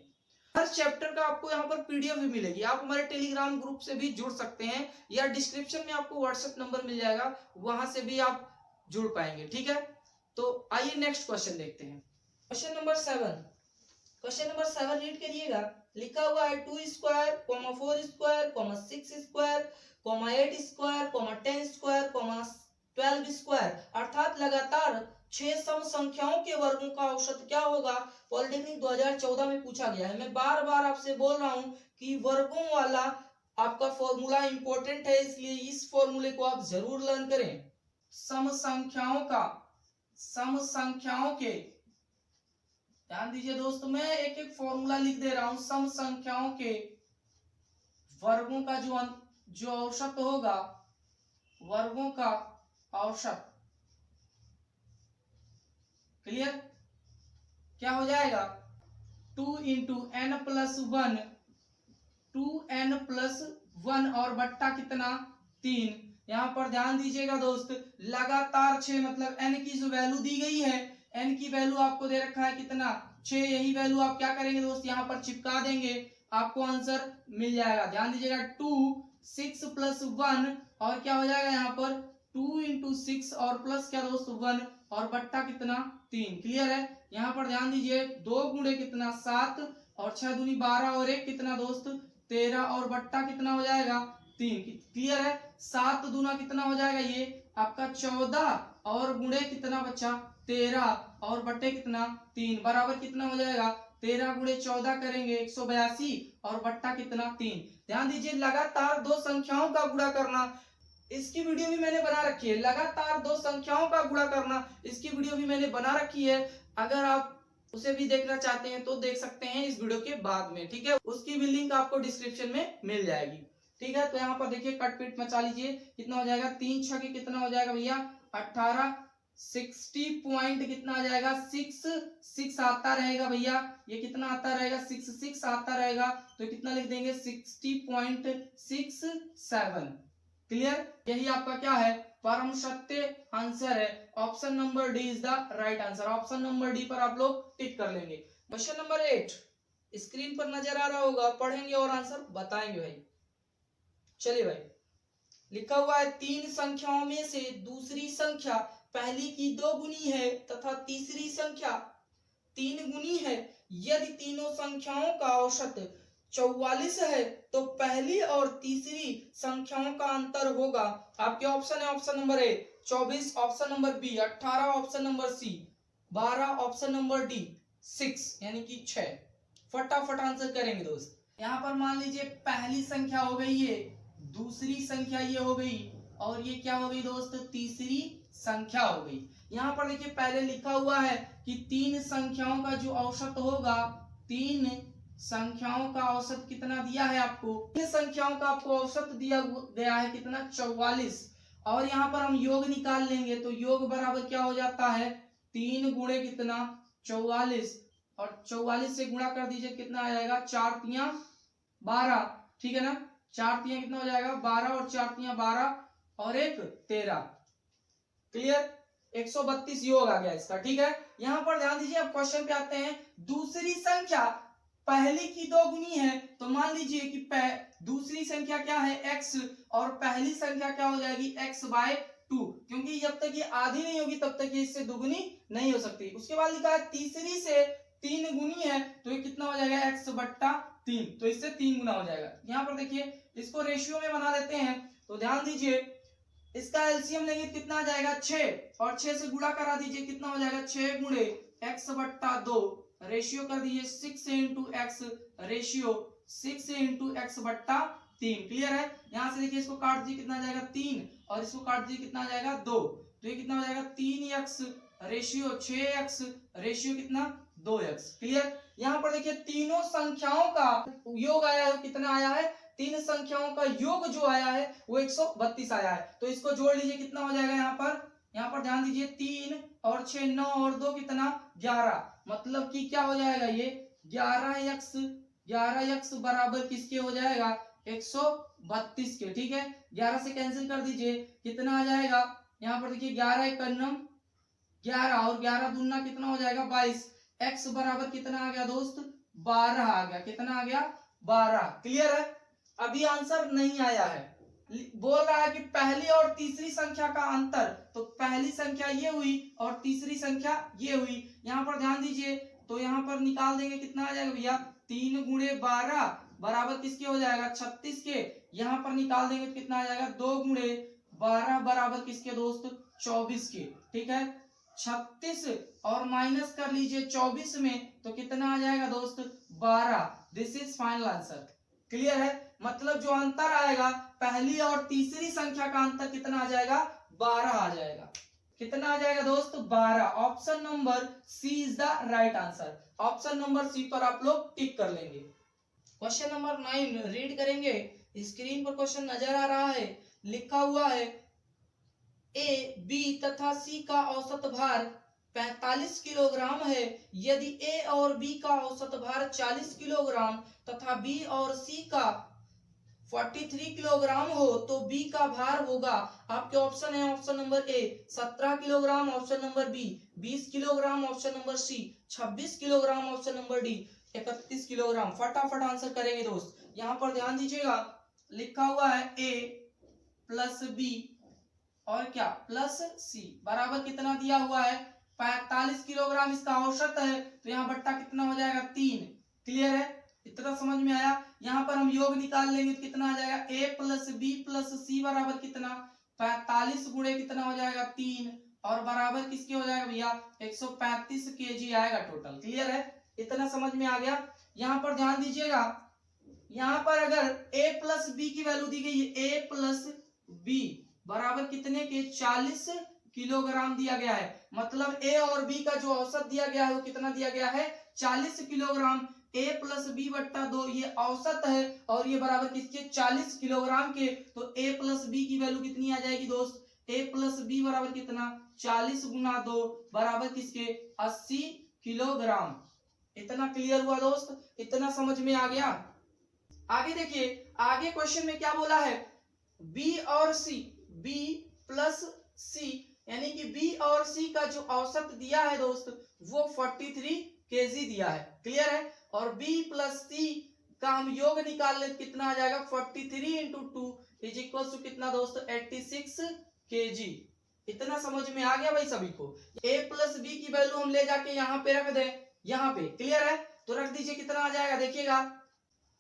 हर चैप्टर का आपको यहाँ पर पीडीएफ भी मिलेगी, आप हमारे टेलीग्राम ग्रुप से भी जुड़ सकते हैं या डिस्क्रिप्शन में आपको व्हाट्सएप नंबर मिल जाएगा, वहां से भी आप जुड़ पाएंगे, ठीक है? तो आइए नेक्स्ट क्वेश्चन देखते हैं। Question number 7, question number 7 read करिएगा। लिखा हुआ है 2 square, 4 square, 6 square, 8 square, 10 square, 12 square अर्थात लगातार 6 सम संख्याओं के वर्गों का औसत क्या होगा? पॉलिटेक्निक 2014 में पूछा गया है। मैं बार बार आपसे बोल रहा हूं कि वर्गों वाला आपका फॉर्मूला इंपॉर्टेंट है, इसलिए इस फॉर्मूले को आप जरूर लर्न करें। सम संख्याओं के ध्यान दीजिए दोस्तों, मैं एक एक फॉर्मूला लिख दे रहा हूं। सम संख्याओं के वर्गों का जो औसत होगा, वर्गों का औसत, क्लियर, क्या हो जाएगा 2 into n plus 1, 2n plus 1 और बट्टा कितना 3। यहां पर ध्यान दीजिएगा दोस्त, लगातार 6 मतलब n की जो वैल्यू दी गई है, n की वैल्यू आपको दे रखा है कितना 6। यही वैल्यू आप क्या करेंगे दोस्त, यहाँ पर चिपका देंगे, आपको आंसर मिल जाएगा। ध्यान दीजिएगा 2 6 प्लस 1 और क्या हो जाएगा यहाँ पर 2 इंटू 6 और प्लस क्या दोस्त 1 और बट्टा कितना 3, क्लियर है? यहाँ पर ध्यान दीजिए 2 गुणे कितना 7 और 6 दूनी 12 और 1 कितना दोस्त 13 और बट्टा कितना हो जाएगा 3, क्लियर है? 7 दूना कितना हो जाएगा ये आपका 14 और गुणे कितना बच्चा 13 और बटे कितना 3 बराबर कितना हो जाएगा 13 गुणे 14 करेंगे 182 और बट्टा कितना 3। ध्यान दीजिए लगातार दो संख्याओं का गुणा करना, इसकी वीडियो भी मैंने बना रखी है। लगातार दो संख्याओं का गुणा करना, इसकी वीडियो भी मैंने बना रखी है। अगर आप उसे भी देखना चाहते हैं तो देख सकते हैं इस वीडियो के बाद में, ठीक है। उसकी भी लिंक आपको डिस्क्रिप्शन में मिल जाएगी, ठीक है। तो यहाँ पर देखिए कट पीट मचा लीजिए, कितना हो जाएगा 3 छके कितना हो जाएगा भैया 18, 60 पॉइंट कितना आ जाएगा 6 आता रहेगा भैया, ये कितना आता रहेगा 6 आता रहेगा, तो कितना लिख देंगे 60.67। क्लियर, यही आपका क्या है परम सत्य आंसर है। Option number D is the right answer. Option number D पर आप लोग टिक कर लेंगे। क्वेश्चन नंबर 8 स्क्रीन पर नजर आ रहा होगा, पढ़ेंगे और आंसर बताएंगे भाई। चलिए भाई, लिखा हुआ है 3 संख्याओं में से दूसरी संख्या पहली की 2 गुनी है तथा तीसरी संख्या 3 गुनी है। यदि तीनों संख्याओं का औसत 44 है तो पहली और तीसरी संख्याओं का अंतर होगा। आपके ऑप्शन है option number A 24, option number B 18, option number C 12, option number D 6 यानी कि 6। फटाफट आंसर करेंगे दोस्त। यहाँ पर मान लीजिए पहली संख्या हो गई ये, दूसरी संख्या ये हो गई और ये क्या हो गई दोस्त तीसरी संख्या हो गई। यहाँ पर देखिए पहले लिखा हुआ है कि 3 संख्याओं का जो औसत होगा, 3 संख्याओं का औसत कितना दिया है आपको, 3 संख्याओं का आपको औसत दिया गया है कितना 44। और यहाँ पर हम योग निकाल लेंगे तो योग बराबर क्या हो जाता है 3 गुणे कितना 44 और 44 से गुणा कर दीजिए कितना आ जाएगा 4 तिया 12, ठीक है ना। 4 तिया कितना हो जाएगा 12 और 4 तिया 12 और 1 13। क्लियर, 132 योग आ गया इसका, ठीक है। यहाँ पर ध्यान दीजिए, अब क्वेश्चन पे आते हैं। दूसरी संख्या पहली की 2 गुनी है तो मान लीजिए कि दूसरी संख्या क्या है x और पहली संख्या क्या हो जाएगी x/2, क्योंकि जब तक ये आधी नहीं होगी तब तक ये इससे दुगुनी नहीं हो सकती। उसके बाद लिखा है तीसरी से 3 गुनी है तो ये कितना हो जाएगा x/3, तो इससे 3 गुना हो जाएगा। यहाँ पर देखिए इसको रेशियो में बना लेते हैं तो ध्यान दीजिए इसका एलसीएम लेंगे कितना आ जाएगा 6 और 6 से गुणा करा दीजिए कितना हो जाएगा 6 गुणे x/2 रेशियो कर दीजिए 6 into x ratio 6 into x/3। Clear है। यहाँ से देखिए इसको काट दीजिए कितना आ जाएगा 3 और इसको काट दीजिए कितना आ जाएगा 2, तो ये कितना हो जाएगा 3x रेशियो 6x रेशियो कितना 2x। क्लियर। यहाँ पर देखिए तीनों संख्याओं का योग आया है, कितना आया है 3 संख्याओं का योग जो आया है वो 132 आया है। तो इसको जोड़ लीजिए कितना हो जाएगा यहाँ पर ध्यान दीजिए 3 और 6 9 और 2 कितना 11, मतलब कि क्या हो जाएगा ये 11x बराबर किसके हो जाएगा 132 के, ठीक है। 11 से कैंसिल कर दीजिए कितना आ जाएगा, यहाँ पर देखिए 11 एक 11 और 11 दूना कितना हो जाएगा 22। x बराबर कितना आ गया दोस्त 12 आ गया, कितना आ गया 12। क्लियर है। अभी आंसर नहीं आया है, बोल रहा है कि पहली और तीसरी संख्या का अंतर, तो पहली संख्या ये हुई और तीसरी संख्या ये हुई। यहाँ पर ध्यान दीजिए तो यहाँ पर निकाल देंगे कितना आ जाएगा भैया 3 गुणे 12 बराबर किसके हो जाएगा 36 के। यहाँ पर निकाल देंगे तो कितना आ जाएगा 2 गुणे 12 बराबर किसके दोस्त 24 के, ठीक है। 36 और माइनस कर लीजिए 24 में तो कितना आ जाएगा दोस्त 12। This is final answer. Clear है। मतलब जो अंतर आएगा पहली और तीसरी संख्या का अंतर कितना आ जाएगा 12 आ जाएगा। कितना आ जाएगा दोस्त 12। Option number C is the right answer. Option number C पर आप लोग टिक कर लेंगे। क्वेश्चन नंबर 9 रीड करेंगे। स्क्रीन पर क्वेश्चन नजर आ रहा है, लिखा हुआ है ए बी तथा सी का औसत भार 45 किलोग्राम है। यदि ए और बी का औसत भार 40 किलोग्राम तथा बी और सी का 43 किलोग्राम हो तो बी का भार होगा। आपके ऑप्शन है option number A 17 kilogram, option number B 20 kilogram, option number C 26 kilogram, option number D 31 kilogram. फटाफट आंसर करेंगे दोस्त। यहाँ पर ध्यान दीजिएगा लिखा हुआ है ए प्लस बी और क्या प्लस सी बराबर कितना दिया हुआ है 45 किलोग्राम इसका औसत है, तो यहाँ बट्टा कितना हो जाएगा 3। क्लियर है, इतना समझ में आया। यहाँ पर हम योग निकाल लेंगे तो कितना आ जाएगा a प्लस बी प्लस सी बराबर कितना 45 गुणे कितना हो जाएगा 3 और बराबर किसके हो जाएगा भैया 135 केजी आएगा टोटल। क्लियर है, इतना समझ में आ गया। यहाँ पर ध्यान दीजिएगा, यहाँ पर अगर a प्लस बी की वैल्यू दी गई है, a प्लस बी बराबर कितने के 40 किलोग्राम दिया गया है, मतलब a और b का जो औसत दिया गया है वो कितना दिया गया है 40 किलोग्राम। a प्लस बी बट्टा 2 ये औसत है और ये बराबर किसके 40 किलोग्राम के। तो a प्लस बी की वैल्यू कितनी आ जाएगी दोस्त, a प्लस बी बराबर कितना 40 गुना 2 बराबर किसके 80 किलोग्राम। इतना क्लियर हुआ दोस्त, इतना समझ में आ गया। आगे देखिए, आगे क्वेश्चन में क्या बोला है, b और c, b प्लस c यानी कि b और c का जो औसत दिया है दोस्त वो 43 केजी दिया है। क्लियर है, और b प्लस c का हम योग निकाल ले कितना आ जाएगा 43 इंटू 2 इज इक्वल टू कितना दोस्त 86 केजी। इतना समझ में आ गया भाई सभी को। a प्लस बी की वैल्यू हम ले जाके यहाँ पे रख दें, यहाँ पे क्लियर है, तो रख दीजिए कितना आ जाएगा देखिएगा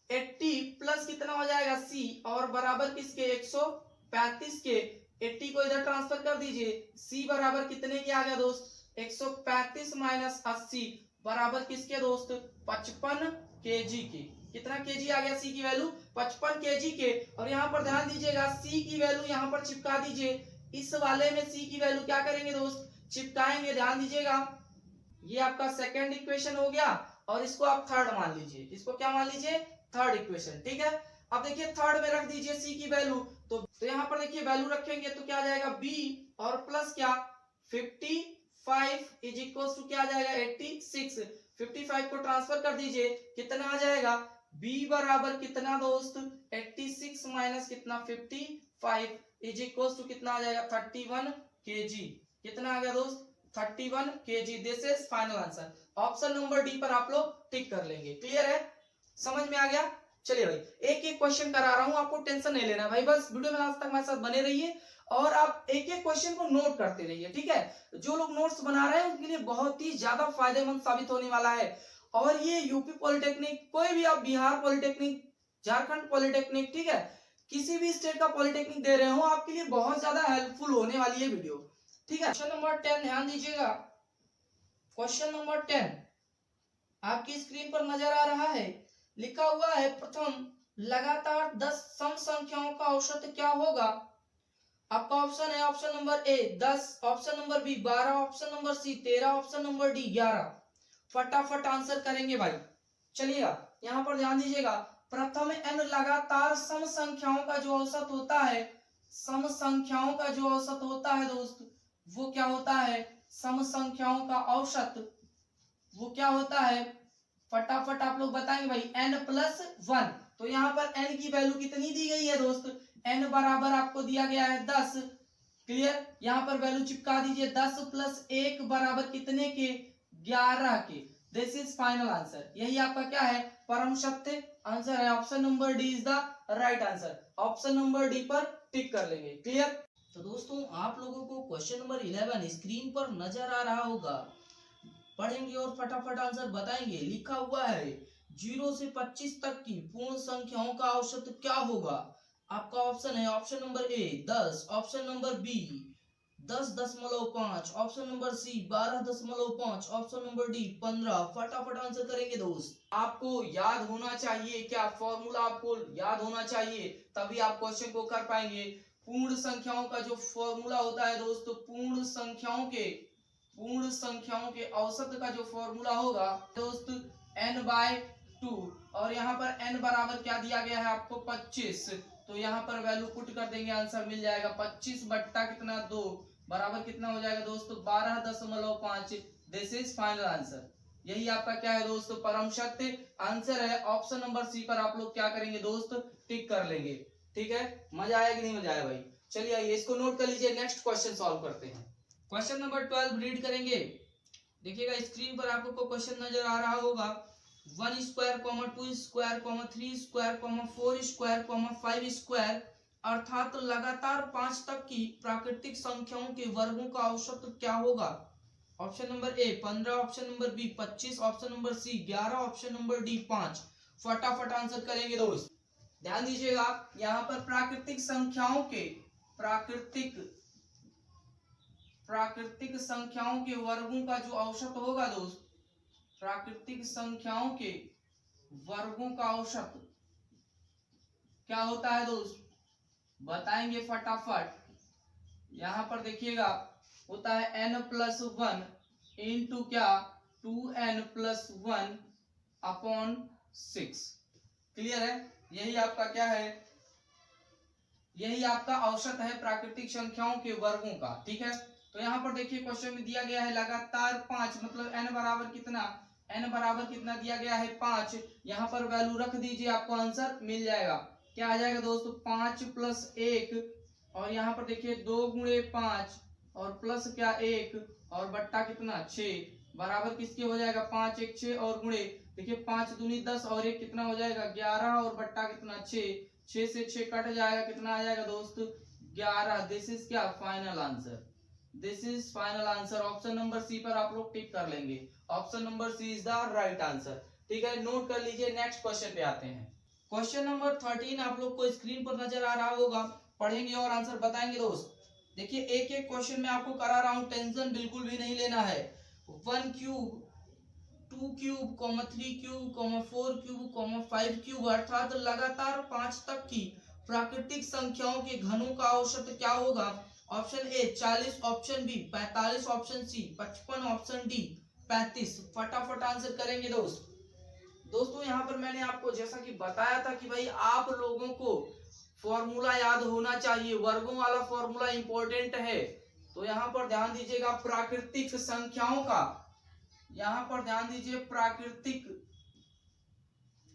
80 प्लस कितना हो जाएगा c और बराबर किसके 135 के। 80 को इधर ट्रांसफर कर दीजिए, c बराबर कितने के आ गया दोस्त 135 माइनस 80 बराबर किसके दोस्त 55 केजी के। कितना केजी आ गया c की वैल्यू 55 केजी के। और यहाँ पर ध्यान दीजिएगा c की वैल्यू यहाँ पर चिपका दीजिए, इस वाले में c की वैल्यू क्या करेंगे दोस्त चिपकाएंगे। ध्यान दीजिएगा, ये आपका सेकंड इक्वेशन हो गया और इसको आप थर्ड मान लीजिए, इसको क्या मान लीजिए थर्ड इक्वेशन। ठीक है, अब देखिए थर्ड में रख दीजिए c की वैल्यू, तो यहाँ पर देखिए वैल्यू रखेंगे तो क्या आ जाएगा b और प्लस क्या 55 इज इक्वल टू क्या आ जाएगा 86। 55 को ट्रांसफर कर दीजिए कितना आ जाएगा b बराबर कितना दोस्त 86 माइनस कितना 55 इज इक्वल टू कितना आ जाएगा 31 केजी। कितना आ गया दोस्त 31 KG. This is final answer. Option number D पर आप लोग टिक कर लेंगे। क्लियर है, समझ में आ गया। चलिए भाई एक एक क्वेश्चन करा रहा हूं, आपको टेंशन नहीं लेना भाई, बस वीडियो में लास्ट तक हमारे साथ बने रहिए और आप एक एक क्वेश्चन को नोट करते रहिए। ठीक है, जो लोग नोट्स बना रहे हैं उनके लिए बहुत ही ज्यादा फायदेमंद साबित होने वाला है। और ये यूपी पॉलिटेक्निक, कोई भी आप बिहार पॉलिटेक्निक, झारखंड पॉलिटेक्निक, ठीक है, किसी भी स्टेट का पॉलिटेक्निक दे रहे हो आपके लिए बहुत ज्यादा हेल्पफुल होने वाली है वीडियो। ठीक है, क्वेश्चन नंबर 10 ध्यान दीजिएगा। क्वेश्चन नंबर 10 आपकी स्क्रीन पर नजर आ रहा है, लिखा हुआ है प्रथम लगातार 10 सम संख्याओं का औसत क्या होगा। आपका ऑप्शन है option number A 10, option number B 12, option number C 13, option number D 11। फटाफट आंसर करेंगे भाई। चलिएगा यहाँ पर ध्यान दीजिएगा, प्रथम n लगातार सम संख्याओं का जो औसत होता है, सम संख्याओं का जो औसत होता है दोस्त वो क्या होता है, सम संख्याओं का औसत वो क्या होता है, फटाफट आप लोग बताएंगे भाई n+1। तो यहाँ पर n की वैल्यू कितनी दी गई है दोस्त, n बराबर आपको दिया गया है 10। क्लियर, यहाँ पर वैल्यू चिपका दीजिए 10 + 1 बराबर कितने के 11 के। This is final answer. यही आपका क्या है परम सत्य आंसर है। Option number D is the right answer. Option number D पर टिक कर लेंगे। क्लियर। तो दोस्तों आप लोगों को क्वेश्चन नंबर 11 स्क्रीन पर नजर आ रहा होगा, पढ़ेंगे और फटाफट आंसर बताएंगे। लिखा हुआ है 0 से 25 तक की पूर्ण संख्याओं का औसत क्या होगा। आपका ऑप्शन है option number A 10, option number B 10.5, option number C 12.5, option number D 15। फटाफट आंसर करेंगे दोस्त। आपको याद होना चाहिए, क्या फॉर्मूला आपको याद होना चाहिए, तभी आप क्वेश्चन को कर पाएंगे। पूर्ण संख्याओं का जो फॉर्मूला होता है दोस्तों, पूर्ण संख्याओं के औसत का जो फॉर्मूला होगा दोस्त n/2, और यहाँ पर n बराबर क्या दिया गया है आपको 25। तो यहाँ पर वैल्यू पुट कर देंगे, आंसर मिल जाएगा 25 बट्टा कितना 2 बराबर कितना हो जाएगा दोस्तों 12.5। This is final answer. यही आपका क्या है दोस्तों परम सत्य आंसर है। ऑप्शन नंबर सी पर आप लोग क्या करेंगे दोस्त टिक कर लेंगे। ठीक है, मजा आया कि नहीं मजा आया भाई। चलिए आइए इसको नोट कर लीजिए, नेक्स्ट क्वेश्चन सॉल्व करते हैं। क्वेश्चन नंबर 12 रीड करेंगे। देखिएगा स्क्रीन पर आपको क्वेश्चन नजर आ रहा होगा 1 square, 2 square, 3 square, 4 square, 5 square अर्थात लगातार 5 तक की प्राकृतिक संख्याओं के वर्गों का औसत क्या होगा। Option number A 15, option number B 25, option number C 11, option number D 5। फटाफट आंसर करेंगे दोस्त। ध्यान दीजिएगा यहाँ पर प्राकृतिक प्राकृतिक संख्याओं के वर्गों का जो औसत होगा दोस्त, प्राकृतिक संख्याओं के वर्गों का औसत क्या होता है दोस्त, बताएंगे फटाफट। यहां पर देखिएगा होता है n+1 इंटू क्या 2n+1 अपॉन 6। क्लियर है? यही आपका क्या है, यही आपका औसत है प्राकृतिक संख्याओं के वर्गों का। ठीक है, तो यहाँ पर देखिए क्वेश्चन में दिया गया है लगातार 5, मतलब n बराबर कितना, n बराबर कितना दिया गया है 5। यहाँ पर वैल्यू रख दीजिए, आपको आंसर मिल जाएगा। क्या आ जाएगा दोस्तों, 5 + 1 और यहाँ पर देखिए 2 × 5 और प्लस क्या 1 और बट्टा कितना 6 बराबर किसके हो जाएगा 5 1 6 और गुणे देखिए 5 दूनी 10 और 1 कितना हो जाएगा 11 और बट्टा कितना 6 से 6 कट जाएगा, कितना आ जाएगा दोस्त 11। दिस इज क्या final answer, this is final answer. Option number C पर आप लोग टिक कर लेंगे, option number C is the right answer. ठीक है, नोट कर लीजिए। नेक्स्ट क्वेश्चन पे आते हैं। क्वेश्चन नंबर 13 आप लोग को स्क्रीन पर नजर आ रहा होगा, पढ़ेंगे और आंसर बताएंगे दोस्त। देखिए एक एक क्वेश्चन में आपको करा रहा हूं, टेंशन बिल्कुल भी नहीं लेना है। 1 cube 2 cube 3 cube 4 cube 5 cube अर्थात लगातार 5 तक की प्राकृतिक संख्याओं के घनों का औसत क्या होगा। Option A 40, option B 45, option C 55, option D 35। फटाफट आंसर करेंगे दोस्तों यहाँ पर मैंने आपको जैसा कि बताया था कि भाई आप लोगों को फॉर्मूला याद होना चाहिए, वर्गों वाला फॉर्मूला इंपॉर्टेंट है। तो यहाँ पर ध्यान दीजिएगा प्राकृतिक संख्याओं का, यहाँ पर ध्यान दीजिए प्राकृतिक,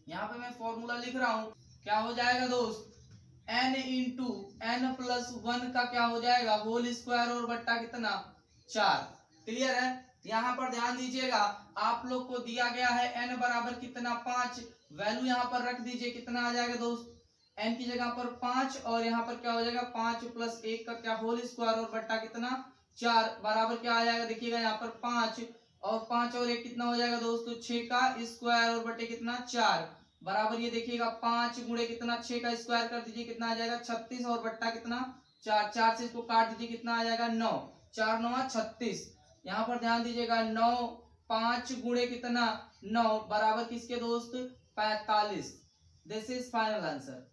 यहाँ पे मैं फॉर्मूला लिख रहा हूं। क्या हो जाएगा दोस्त, n इंटू n+1 का क्या हो जाएगा होल स्क्वायर और बट्टा कितना 4। क्लियर है? यहाँ पर ध्यान दीजिएगा आप लोग को दिया गया है n बराबर कितना 5, वैल्यू यहाँ पर रख दीजिए, कितना आ जाएगा दोस्त n की जगह पर 5 और यहाँ पर क्या हो जाएगा 5 + 1 का क्या होल स्क्वायर और बट्टा कितना 4 बराबर क्या आ जाएगा, देखिएगा यहाँ पर 5 और 5 और 1 कितना हो जाएगा दोस्तों 6 का स्क्वायर और बटे कितना 4 बराबर ये देखिएगा 5 गुणे कितना 6 का स्क्वायर कर दीजिए, कितना आ जाएगा 36 और बट्टा कितना 4, 4 से इसको काट दीजिए, कितना आ जाएगा 9, 4 9 36। यहाँ पर ध्यान दीजिएगा 9 5 गुणे कितना 9 बराबर किसके दोस्त 45। This is final answer,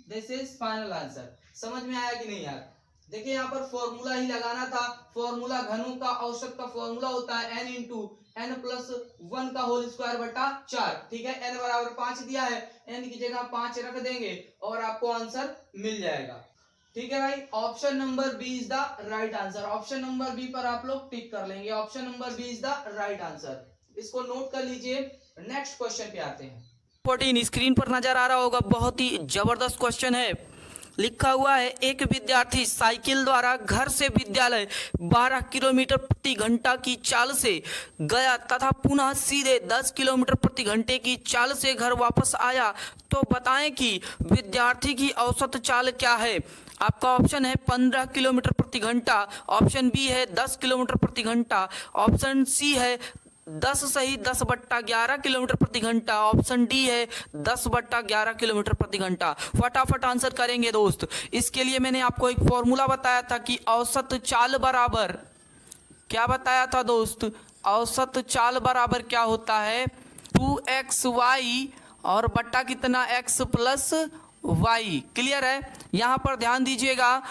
this is final answer. समझ में आया कि नहीं यार? देखिए यहाँ पर फॉर्मूला ही लगाना था, फॉर्मूला घनों का औसत का फॉर्मूला होता है n इंटू n+1 का होल स्क्वायर बटा 4। ठीक है, n बराबर 5 दिया है, n की जगह 5 रख देंगे और आपको आंसर मिल जाएगा। ठीक है भाई, option number B is the right answer. Option number B पर आप लोग टिक कर लेंगे, option number B is the right answer. इसको नोट कर लीजिए। नेक्स्ट क्वेश्चन पे आते हैं। 14 स्क्रीन पर नजर आ रहा होगा, बहुत ही जबरदस्त क्वेश्चन है। लिखा हुआ है एक विद्यार्थी साइकिल द्वारा घर से विद्यालय 12 किलोमीटर प्रति घंटा की चाल से गया तथा पुनः सीधे 10 किलोमीटर प्रति घंटे की चाल से घर वापस आया, तो बताएं कि विद्यार्थी की औसत चाल क्या है। आपका ऑप्शन है 15 किलोमीटर प्रति घंटा, ऑप्शन बी है 10 किलोमीटर प्रति घंटा, ऑप्शन सी है 10 सही 10/11 किलोमीटर प्रति घंटा, ऑप्शन डी है 10/11 किलोमीटर प्रति घंटा। फटाफट आंसर करेंगे दोस्त। इसके लिए मैंने आपको एक फॉर्मूला बताया था कि औसत चाल बराबर क्या बताया था दोस्त, औसत चाल बराबर क्या होता है 2xy और बट्टा कितना x + y। क्लियर है? यहाँ पर ध्यान दीजिएगा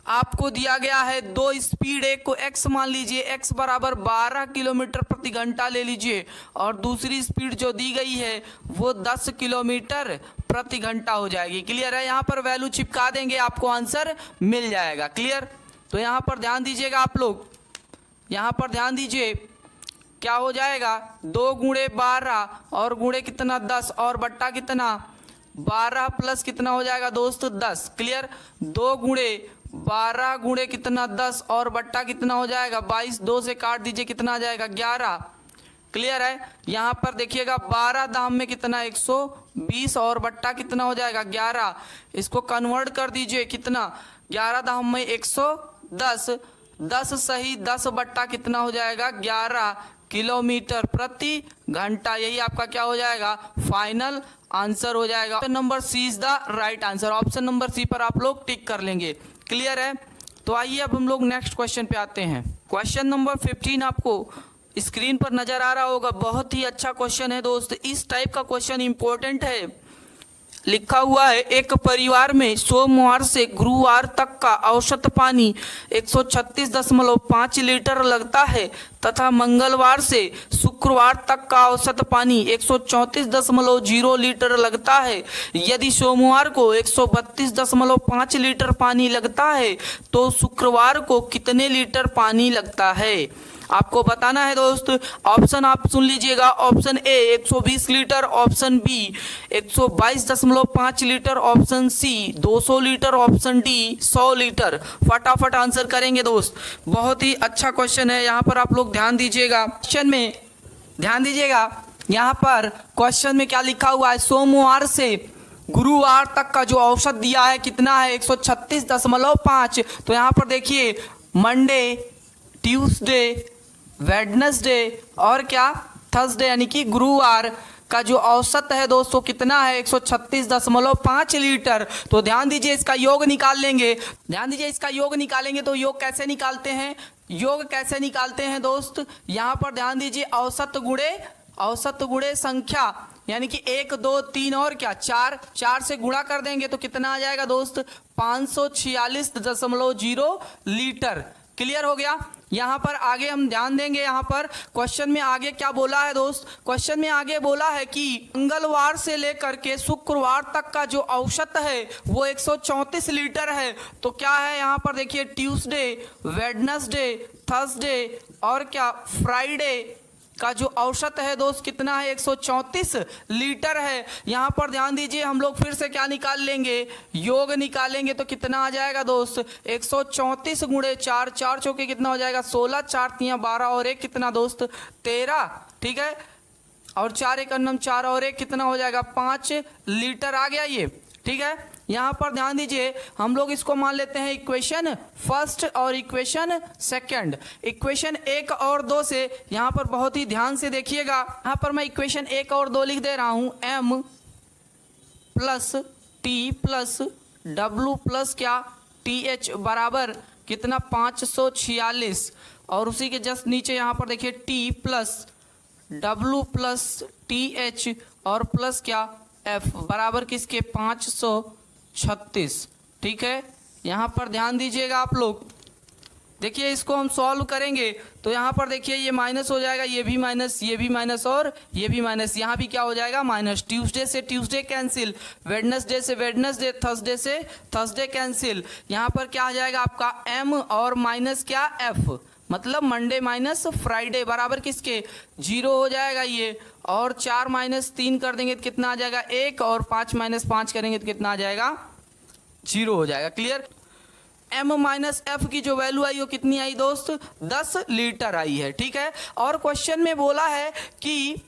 आपको दिया गया है दो स्पीड, एक को x मान लीजिए, x बराबर 12 किलोमीटर प्रति घंटा ले लीजिए और दूसरी स्पीड जो दी गई है वो 10 किलोमीटर प्रति घंटा हो जाएगी। क्लियर है? यहाँ पर वैल्यू चिपका देंगे, आपको आंसर मिल जाएगा। क्लियर? तो यहाँ पर ध्यान दीजिएगा आप लोग, यहाँ पर ध्यान दीजिए क्या हो जाएगा 2 गुणे 12 और गुणे कितना 10 और बट्टा कितना 12 प्लस कितना हो जाएगा दोस्त 10। क्लियर? 2 गुणे 12 गुणे कितना 10 और बट्टा कितना हो जाएगा 22, 2 से काट दीजिए, कितना आ जाएगा 11। क्लियर है? यहाँ पर देखिएगा 12 दाम में कितना 120 और बट्टा कितना हो जाएगा 11। इसको कन्वर्ट कर दीजिए, कितना 11 दाम में 110, 10 सही 10 बट्टा कितना हो जाएगा 11 किलोमीटर प्रति घंटा। यही आपका क्या हो जाएगा फाइनल आंसर हो जाएगा। Option number C is the right answer. Option number C पर आप लोग टिक कर लेंगे। क्लियर है? तो आइए अब हम लोग नेक्स्ट क्वेश्चन पे आते हैं। क्वेश्चन नंबर 15 आपको स्क्रीन पर नजर आ रहा होगा। बहुत ही अच्छा क्वेश्चन है दोस्त, इस टाइप का क्वेश्चन इंपॉर्टेंट है। लिखा हुआ है एक परिवार में सोमवार से गुरुवार तक का औसत पानी 136.5 लीटर लगता है तथा मंगलवार से शुक्रवार तक का औसत पानी 134.0 लीटर लगता है। यदि सोमवार को 132.5 लीटर पानी लगता है तो शुक्रवार को कितने लीटर पानी लगता है, आपको बताना है दोस्त। ऑप्शन आप सुन लीजिएगा। Option A 120 litre, option B 122.5 litre, option C 200 litre, option D 100 litre. फटाफट आंसर करेंगे दोस्त। बहुत ही अच्छा क्वेश्चन है, यहाँ पर आप लोग ध्यान दीजिएगा। क्वेश्चन में ध्यान दीजिएगा, यहाँ पर क्वेश्चन में क्या लिखा हुआ है, सोमवार से गुरुवार तक का जो औसत दिया है कितना है 136.5। तो यहाँ पर देखिए मंडे, ट्यूसडे, वेडनेसडे और क्या थर्सडे यानी कि गुरुवार का जो औसत है दोस्तों कितना है 136.5 लीटर। तो ध्यान दीजिए इसका योग निकाल लेंगे। ध्यान दीजिए इसका योग निकालेंगे तो योग कैसे निकालते हैं, योग कैसे निकालते हैं दोस्त, यहाँ पर ध्यान दीजिए औसत गुणे संख्या यानी कि 1 2 3 और क्या 4 से गुणा कर देंगे तो कितना आ जाएगा दोस्त 546.0 लीटर। क्लियर हो गया। यहाँ पर आगे हम ध्यान देंगे। यहाँ पर क्वेश्चन में आगे क्या बोला है दोस्त, क्वेश्चन में आगे बोला है कि मंगलवार से लेकर के शुक्रवार तक का जो औसत है वो 134 लीटर है। तो क्या है यहाँ पर देखिए ट्यूसडे, वेडनेसडे, थर्सडे और क्या फ्राइडे का जो औसत है दोस्त कितना है 134 लीटर है। यहाँ पर ध्यान दीजिए हम लोग फिर से क्या निकाल लेंगे, योग निकालेंगे तो कितना आ जाएगा दोस्त 134 गुणे 4, 4 चौके कितना हो जाएगा 16, 4 तियाँ 12 और 1 कितना दोस्त 13, ठीक है, और 4 एक अन्नम 4 और 1 कितना हो जाएगा 5 लीटर आ गया ये, ठीक है। यहाँ पर ध्यान दीजिए हम लोग इसको मान लेते हैं इक्वेशन फर्स्ट और इक्वेशन सेकंड। इक्वेशन 1 और 2 से यहाँ पर बहुत ही ध्यान से देखिएगा। यहाँ पर मैं इक्वेशन 1 और 2 लिख दे रहा हूँ, m plus T plus W plus क्या टीएच बराबर कितना 546 और उसी के जस्ट नीचे यहाँ पर देखिए T plus W plus T H और प्लस क्या एफ बराबर किसके 536, ठीक है। यहाँ पर ध्यान दीजिएगा आप लोग, देखिए इसको हम सॉल्व करेंगे तो यहाँ पर देखिए ये माइनस हो जाएगा, ये भी माइनस, ये भी माइनस और ये भी माइनस, यहाँ भी क्या हो जाएगा माइनस। ट्यूसडे से ट्यूसडे कैंसिल, वेडनेसडे से वेडनेसडे, थर्सडे से थर्सडे कैंसिल। यहाँ पर क्या आ जाएगा आपका एम और माइनस क्या एफ, मतलब मंडे माइनस फ्राइडे बराबर किसके 0 हो जाएगा ये, और 4 माइनस 3 कर देंगे तो कितना आ जाएगा 1 और 5 माइनस 5 करेंगे तो कितना आ जाएगा 0 हो जाएगा। क्लियर। m माइनस एफ की जो वैल्यू आई वो कितनी आई दोस्त 10 लीटर आई है, ठीक है। और क्वेश्चन में बोला है कि,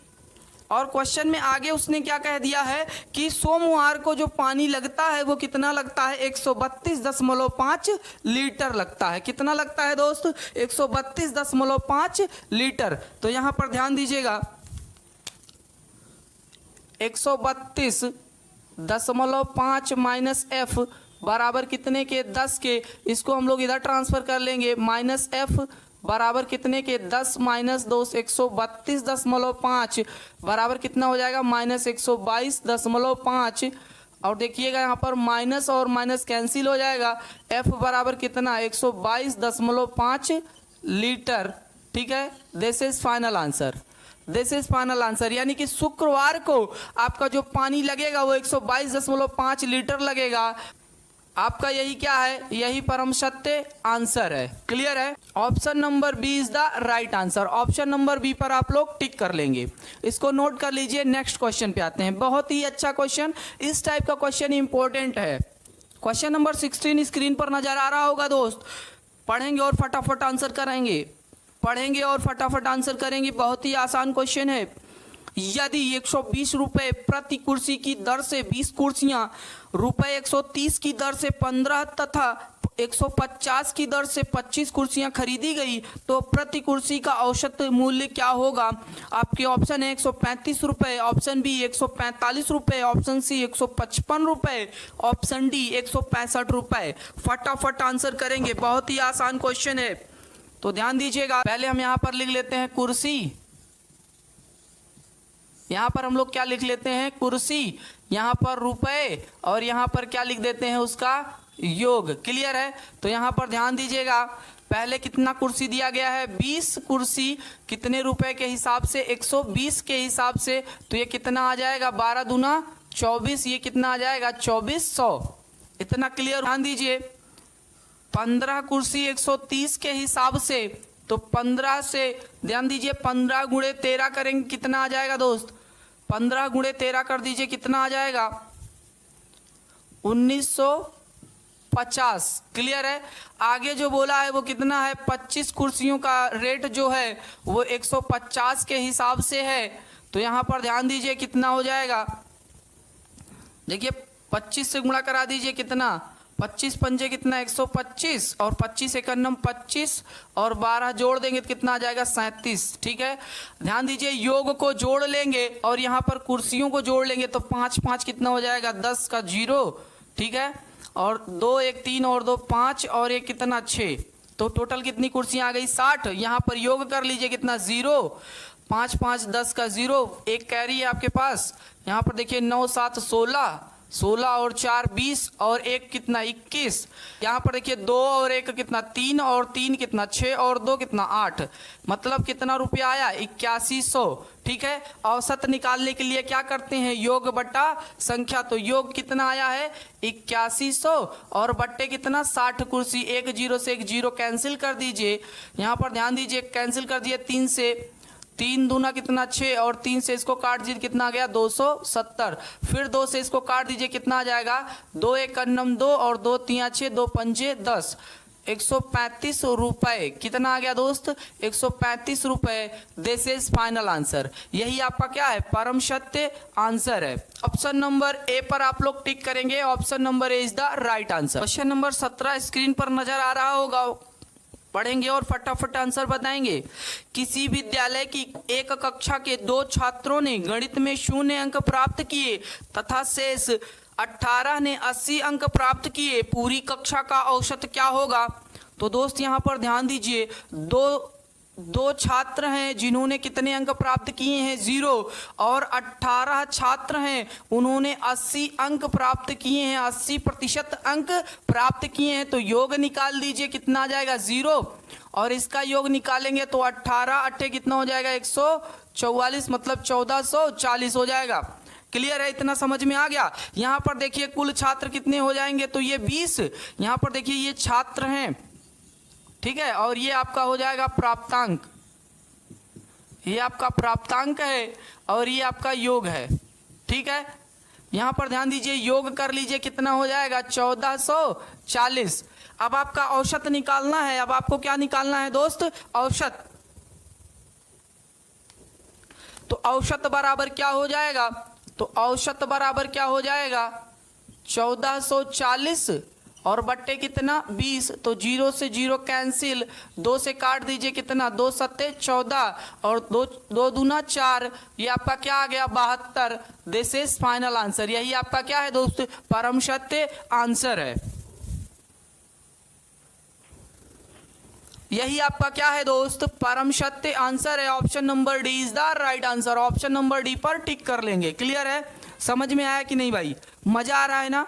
और क्वेश्चन में आगे उसने क्या कह दिया है कि सोमवार को जो पानी लगता है वो कितना लगता है 132.5 लीटर लगता है। कितना लगता है दोस्त 132.5 लीटर। तो यहाँ पर ध्यान दीजिएगा 132.5 माइनस एफ बराबर कितने के 10 के, इसको हम लोग इधर ट्रांसफर कर लेंगे, माइनस एफ बराबर कितने के 10 माइनस 2 132.5 बराबर कितना हो जाएगा माइनस 122.5। और देखिएगा यहाँ पर माइनस और माइनस कैंसिल हो जाएगा, एफ बराबर कितना 122.5 लीटर, ठीक है। This is final answer, this is final answer. यानी कि शुक्रवार को आपका जो पानी लगेगा वो 122.5 लीटर लगेगा। आपका यही क्या है, यही परम सत्य आंसर है। क्लियर है। Option number B is the right answer. Option number B पर आप लोग टिक कर लेंगे, इसको नोट कर लीजिए। नेक्स्ट क्वेश्चन पे आते हैं। बहुत ही अच्छा क्वेश्चन, इस टाइप का क्वेश्चन इंपॉर्टेंट है। क्वेश्चन नंबर 16 स्क्रीन पर नजर आ रहा होगा दोस्त, पढ़ेंगे और फटाफट आंसर करेंगे, पढ़ेंगे और फटाफट आंसर करेंगे। बहुत ही आसान क्वेश्चन है। यदि 120 रुपये प्रति कुर्सी की दर से 20 कुर्सियां, रुपये 130 की दर से 15 तथा 150 की दर से 25 कुर्सियां खरीदी गई तो प्रति कुर्सी का औसत मूल्य क्या होगा। आपके ऑप्शन है 135 रुपये, ऑप्शन बी 145 रुपये, ऑप्शन सी 155 रुपये, ऑप्शन डी 165 रुपये। फटाफट आंसर करेंगे, बहुत ही आसान क्वेश्चन है। तो ध्यान दीजिएगा, पहले हम यहाँ पर लिख लेते हैं कुर्सी, यहाँ पर हम लोग क्या लिख लेते हैं कुर्सी, यहाँ पर रुपए, और यहाँ पर क्या लिख देते हैं उसका योग। क्लियर है। तो यहाँ पर ध्यान दीजिएगा, पहले कितना कुर्सी दिया गया है 20 कुर्सी, कितने रुपए के हिसाब से 120 के हिसाब से, तो ये कितना आ जाएगा 12 दूना 24, ये कितना आ जाएगा 2400। इतना क्लियर ध्यान दीजिए। 15 कुर्सी 130 के हिसाब से, तो 15 से ध्यान दीजिए 15 गुणे 13 करेंगे कितना आ जाएगा दोस्त, 15 गुणे 13 कर दीजिए कितना आ जाएगा 1950। क्लियर है। आगे जो बोला है वो कितना है 25 कुर्सियों का रेट जो है वो 150 के हिसाब से है, तो यहाँ पर ध्यान दीजिए कितना हो जाएगा, देखिए 25 से गुणा करा दीजिए कितना, 25 पंजे कितना 125, और 25 एकन्नम 25, और 12 जोड़ देंगे तो कितना आ जाएगा 37। ठीक है। ध्यान दीजिए योग को जोड़ लेंगे और यहाँ पर कुर्सियों को जोड़ लेंगे तो 5 5 कितना हो जाएगा 10 का 0। ठीक है। और 2 1 3 और 2 5 और 1 कितना 6, तो टोटल कितनी कुर्सियाँ आ गई 60। यहाँ पर योग कर लीजिए कितना 0, 5 5 10 का 0, एक कैरी है आपके पास। यहाँ पर देखिए 9 7 16, 16 और 4 20, और 1 कितना 21। यहाँ पर देखिए 2 और 1 कितना 3, और 3 कितना 6, और 2 कितना 8, मतलब कितना रुपया आया 8100। ठीक है। औसत निकालने के लिए क्या करते हैं योग बट्टा संख्या, तो योग कितना आया है 8100, और बट्टे कितना 60 कुर्सी, 1 0 से 1 0 कैंसिल कर दीजिए। यहाँ पर ध्यान दीजिए कैंसिल कर दिए 3 से, 3 दूना कितना 6, और 3 से इसको काट दीजिए कितना आ गया 270। फिर 2 से इसको काट दीजिए कितना आ जाएगा 2 1 अन्नम 2, और 2 3 6 2 पंजे 10, 135 रुपए। कितना आ गया दोस्त 135 रुपए। This is final answer. यही आपका क्या है परम सत्य आंसर है। ऑप्शन नंबर ए पर आप लोग टिक करेंगे, option number A is the right answer. Question number 17 screen पर नजर आ रहा होगा, पढ़ेंगे और फटाफट आंसर बताएंगे। किसी विद्यालय की एक कक्षा के 2 छात्रों ने गणित में 0 अंक प्राप्त किए तथा शेष 18 ने 80 अंक प्राप्त किए, पूरी कक्षा का औसत क्या होगा। तो दोस्त यहाँ पर ध्यान दीजिए, दो छात्र हैं जिन्होंने कितने अंक प्राप्त किए हैं 0, और 18 छात्र हैं उन्होंने 80 अंक प्राप्त किए हैं, 80% अंक प्राप्त किए हैं। तो योग निकाल दीजिए कितना आ जाएगा 0, और इसका योग निकालेंगे तो 18 8 कितना हो जाएगा 144, मतलब 1440 हो जाएगा। क्लियर है। इतना समझ में आ गया। यहाँ पर देखिए कुल छात्र कितने हो जाएंगे, तो ये 20, यहाँ पर देखिए ये छात्र हैं। ठीक है। और ये आपका हो जाएगा प्राप्तांक, ये आपका प्राप्तांक है, और ये आपका योग है। ठीक है। यहाँ पर ध्यान दीजिए योग कर लीजिए कितना हो जाएगा 1440। अब आपका औसत निकालना है। अब आपको क्या निकालना है दोस्त औसत। तो औसत बराबर क्या हो जाएगा, तो औसत बराबर क्या हो जाएगा 1440, और बट्टे कितना 20, तो 0 से 0 कैंसिल, 2 से काट दीजिए कितना 2 सत्ते 14, और 2 दूना 4, ये आपका क्या आ गया 72। This is final answer. यही आपका क्या है दोस्त परम सत्य आंसर है। यही आपका क्या है दोस्त परम सत्य आंसर है। Option number D is the right answer. Option number D पर टिक कर लेंगे। क्लियर है। समझ में आया कि नहीं भाई, मजा आ रहा है ना।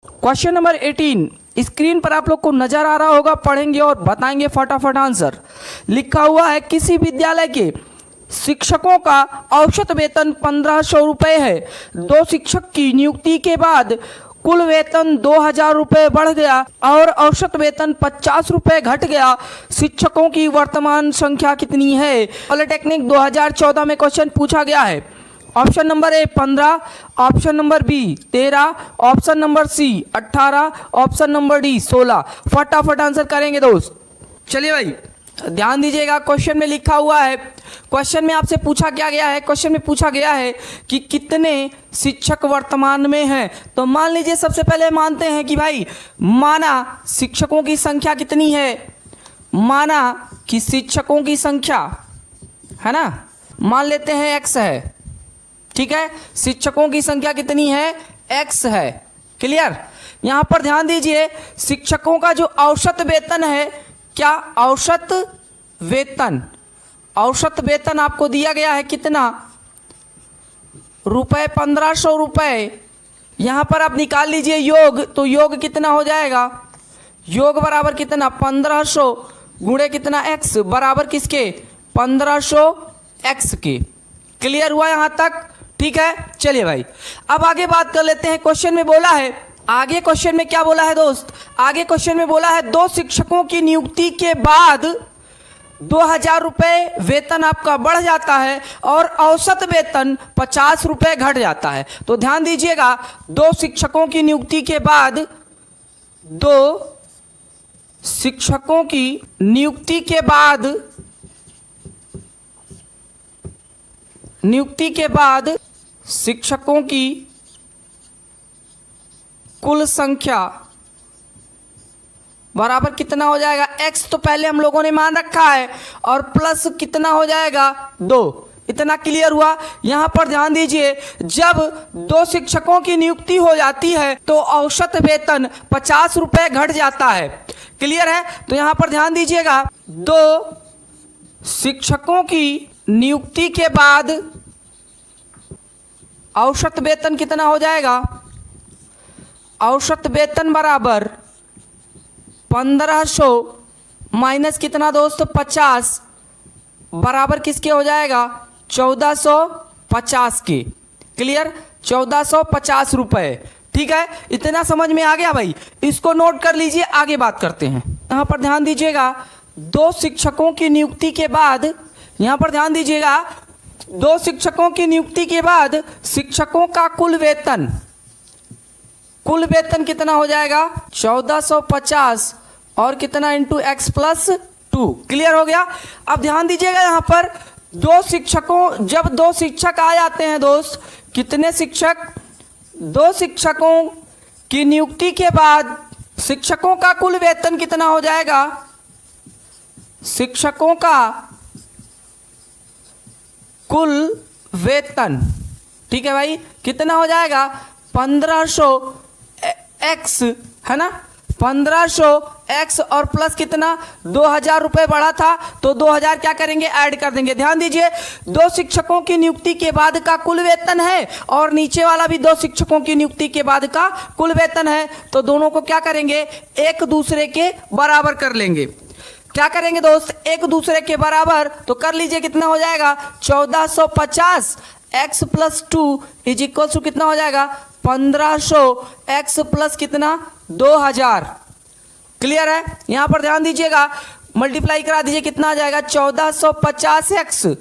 क्वेश्चन नंबर 18 स्क्रीन पर आप लोग को नजर आ रहा होगा, पढ़ेंगे और बताएंगे फटाफट आंसर। लिखा हुआ है किसी विद्यालय के शिक्षकों का औसत वेतन 1500 रुपए है। 2 शिक्षक की नियुक्ति के बाद कुल वेतन 2000 रुपए बढ़ गया और औसत वेतन 50 रुपए घट गया। शिक्षकों की वर्तमान संख्या कितनी है। पॉलिटेक्निक 2014 में क्वेश्चन पूछा गया है। Option number A 15, option number B 13, option number C 18, option number D 16। फटाफट आंसर करेंगे दोस्त। चलिए भाई ध्यान दीजिएगा, क्वेश्चन में लिखा हुआ है, क्वेश्चन में आपसे पूछा क्या गया है, क्वेश्चन में पूछा गया है कि कितने शिक्षक वर्तमान में हैं। तो मान लीजिए सबसे पहले मानते हैं कि भाई माना शिक्षकों की संख्या कितनी है, माना कि शिक्षकों की संख्या है ना, मान लेते हैं x है। ठीक है। शिक्षकों की संख्या कितनी है x है। क्लियर। यहां पर ध्यान दीजिए शिक्षकों का जो औसत वेतन है, क्या औसत वेतन, औसत वेतन आपको दिया गया है कितना रुपए, 1500 रुपए। यहाँ पर आप निकाल लीजिए योग, तो योग कितना हो जाएगा, योग बराबर कितना 1500 गुणे कितना x बराबर किसके 1500 x के। क्लियर हुआ यहाँ तक? ठीक है, चलिए भाई अब आगे बात कर लेते हैं। क्वेश्चन में बोला है, आगे क्वेश्चन में क्या बोला है दोस्त, आगे क्वेश्चन में बोला है 2 शिक्षकों की नियुक्ति के बाद 2000 रुपये वेतन आपका बढ़ जाता है और औसत वेतन 50 रुपये घट जाता है। तो ध्यान दीजिएगा, 2 शिक्षकों की नियुक्ति के बाद, 2 शिक्षकों की नियुक्ति के बाद शिक्षकों की कुल संख्या बराबर कितना हो जाएगा, x तो पहले हम लोगों ने मान रखा है और प्लस कितना हो जाएगा 2। इतना क्लियर हुआ? यहां पर ध्यान दीजिए, जब 2 शिक्षकों की नियुक्ति हो जाती है तो औसत वेतन 50 रुपये घट जाता है। क्लियर है? तो यहां पर ध्यान दीजिएगा, 2 शिक्षकों की नियुक्ति के बाद औसत वेतन कितना हो जाएगा, औसत वेतन बराबर 1500 माइनस कितना दोस्त 50 बराबर किसके हो जाएगा 1450 के। क्लियर? 1450 रुपये। ठीक है, इतना समझ में आ गया भाई? इसको नोट कर लीजिए, आगे बात करते हैं। यहाँ पर ध्यान दीजिएगा, 2 शिक्षकों की नियुक्ति के बाद, यहाँ पर ध्यान दीजिएगा, 2 शिक्षकों की नियुक्ति के बाद शिक्षकों का कुल वेतन कितना हो जाएगा 1450 और कितना इंटू x प्लस 2। क्लियर हो गया? अब ध्यान दीजिएगा, यहाँ पर 2 शिक्षकों, जब 2 शिक्षक आ जाते हैं दोस्त, कितने शिक्षक, 2 शिक्षकों की नियुक्ति के बाद शिक्षकों का कुल वेतन कितना हो जाएगा, शिक्षकों का कुल वेतन, ठीक है भाई, कितना हो जाएगा 1500 x, है ना, 1500 x और प्लस कितना 2000 रुपये बढ़ा था, तो 2000 क्या करेंगे ऐड कर देंगे। ध्यान दीजिए, 2 शिक्षकों की नियुक्ति के बाद का कुल वेतन है और नीचे वाला भी 2 शिक्षकों की नियुक्ति के बाद का कुल वेतन है, तो दोनों को क्या करेंगे एक दूसरे के बराबर कर लेंगे। क्या करेंगे दोस्त, एक दूसरे के बराबर, तो कर लीजिए कितना हो जाएगा 1450 x plus 2 is equal to कितना हो जाएगा 1500 x प्लस कितना 2000। क्लियर है? यहां पर ध्यान दीजिएगा, मल्टीप्लाई करा दीजिए, कितना आ जाएगा 1450 x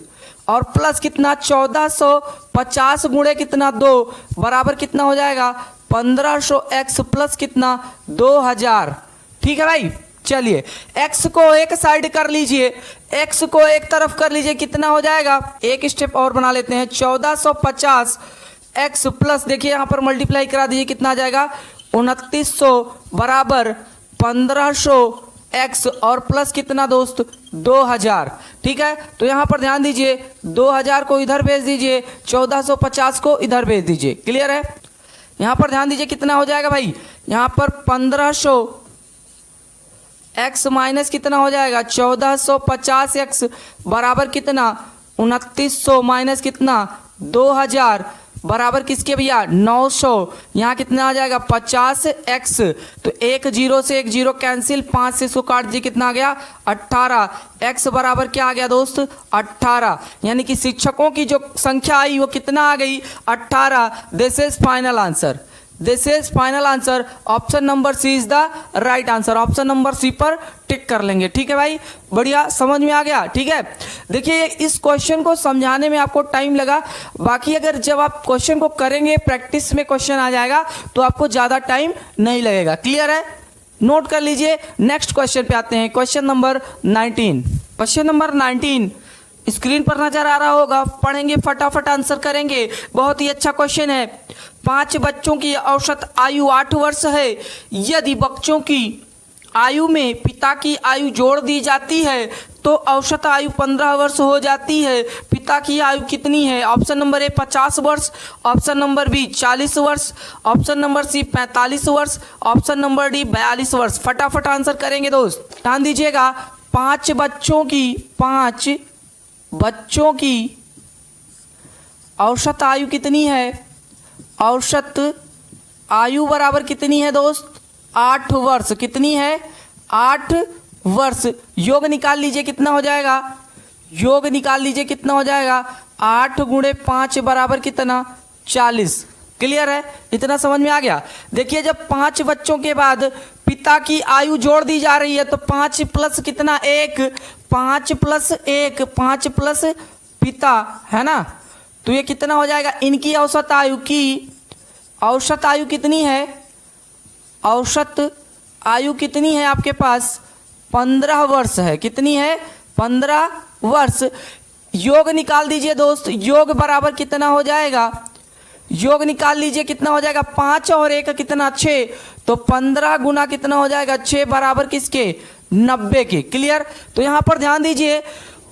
और प्लस कितना 1450 गुणे कितना 2 बराबर कितना हो जाएगा 1500 x प्लस कितना 2000। ठीक है भाई? चलिए x को एक साइड कर लीजिए, x को एक तरफ कर लीजिए, कितना हो जाएगा, एक स्टेप और बना लेते हैं, 1450 x प्लस, देखिए यहाँ पर मल्टीप्लाई करा दीजिए, कितना आ जाएगा 2900 बराबर 1500 x और प्लस कितना दोस्त 2000। ठीक है, तो यहाँ पर ध्यान दीजिए, 2000 को इधर भेज दीजिए, 1450 को इधर भेज दीजिए। क्लियर है? यहाँ पर ध्यान दीजिए, कितना हो जाएगा भाई, यहाँ पर 1500 x माइनस कितना हो जाएगा 1450 x बराबर कितना 2900 माइनस कितना 2000 बराबर किसके भैया 900। यहाँ कितना आ जाएगा 50 x, तो एक जीरो से एक जीरो कैंसिल, 5 से इसको काट दीजिए, कितना आ गया 18 x बराबर क्या आ गया दोस्त 18। यानी कि शिक्षकों की जो संख्या आई वो कितना आ गई 18। This is final answer, this is final answer. Option number C is the right answer. Option number C पर टिक कर लेंगे। ठीक है भाई, बढ़िया, समझ में आ गया? ठीक है, देखिए इस क्वेश्चन को समझाने में आपको टाइम लगा, बाकी अगर जब आप क्वेश्चन को करेंगे, प्रैक्टिस में क्वेश्चन आ जाएगा तो आपको ज़्यादा टाइम नहीं लगेगा। क्लियर है? नोट कर लीजिए। नेक्स्ट क्वेश्चन पे आते हैं, question number 19। Question number 19 screen पर नजर आ रहा होगा, पढ़ेंगे, फटाफट आंसर करेंगे। बहुत ही अच्छा क्वेश्चन है। 5 बच्चों की औसत आयु 8 वर्ष है। यदि बच्चों की आयु में पिता की आयु जोड़ दी जाती है तो औसत आयु 15 वर्ष हो जाती है। पिता की आयु कितनी है? ऑप्शन नंबर ए 50 वर्ष, ऑप्शन नंबर बी 40 वर्ष, ऑप्शन नंबर सी 45 वर्ष, ऑप्शन नंबर डी 42 वर्ष। फटाफट आंसर करेंगे दोस्त, ध्यान दीजिएगा। 5 बच्चों की औसत आयु कितनी है? औसत आयु बराबर कितनी है दोस्त? 8 वर्ष। कितनी है? 8 वर्ष। योग निकाल लीजिए कितना हो जाएगा? योग निकाल लीजिए कितना हो जाएगा? 8 गुणे 5 बराबर कितना? 40। क्लियर है? इतना समझ में आ गया। देखिए जब 5 बच्चों के बाद पिता की आयु जोड़ दी जा रही है तो 5 प्लस कितना? 1। 5 प्लस 1, 5 प्लस पिता, है ना? तो ये कितना हो जाएगा? इनकी औसत आयु कितनी है? औसत आयु कितनी है आपके पास? 15 वर्ष है। कितनी है? 15 वर्ष। योग निकाल दीजिए दोस्त। योग बराबर कितना हो जाएगा? योग निकाल लीजिए कितना हो जाएगा? 5 और 1 कितना? 6। तो 15 गुना कितना हो जाएगा? 6 बराबर किसके? 90 के। क्लियर? तो यहाँ पर ध्यान दीजिए,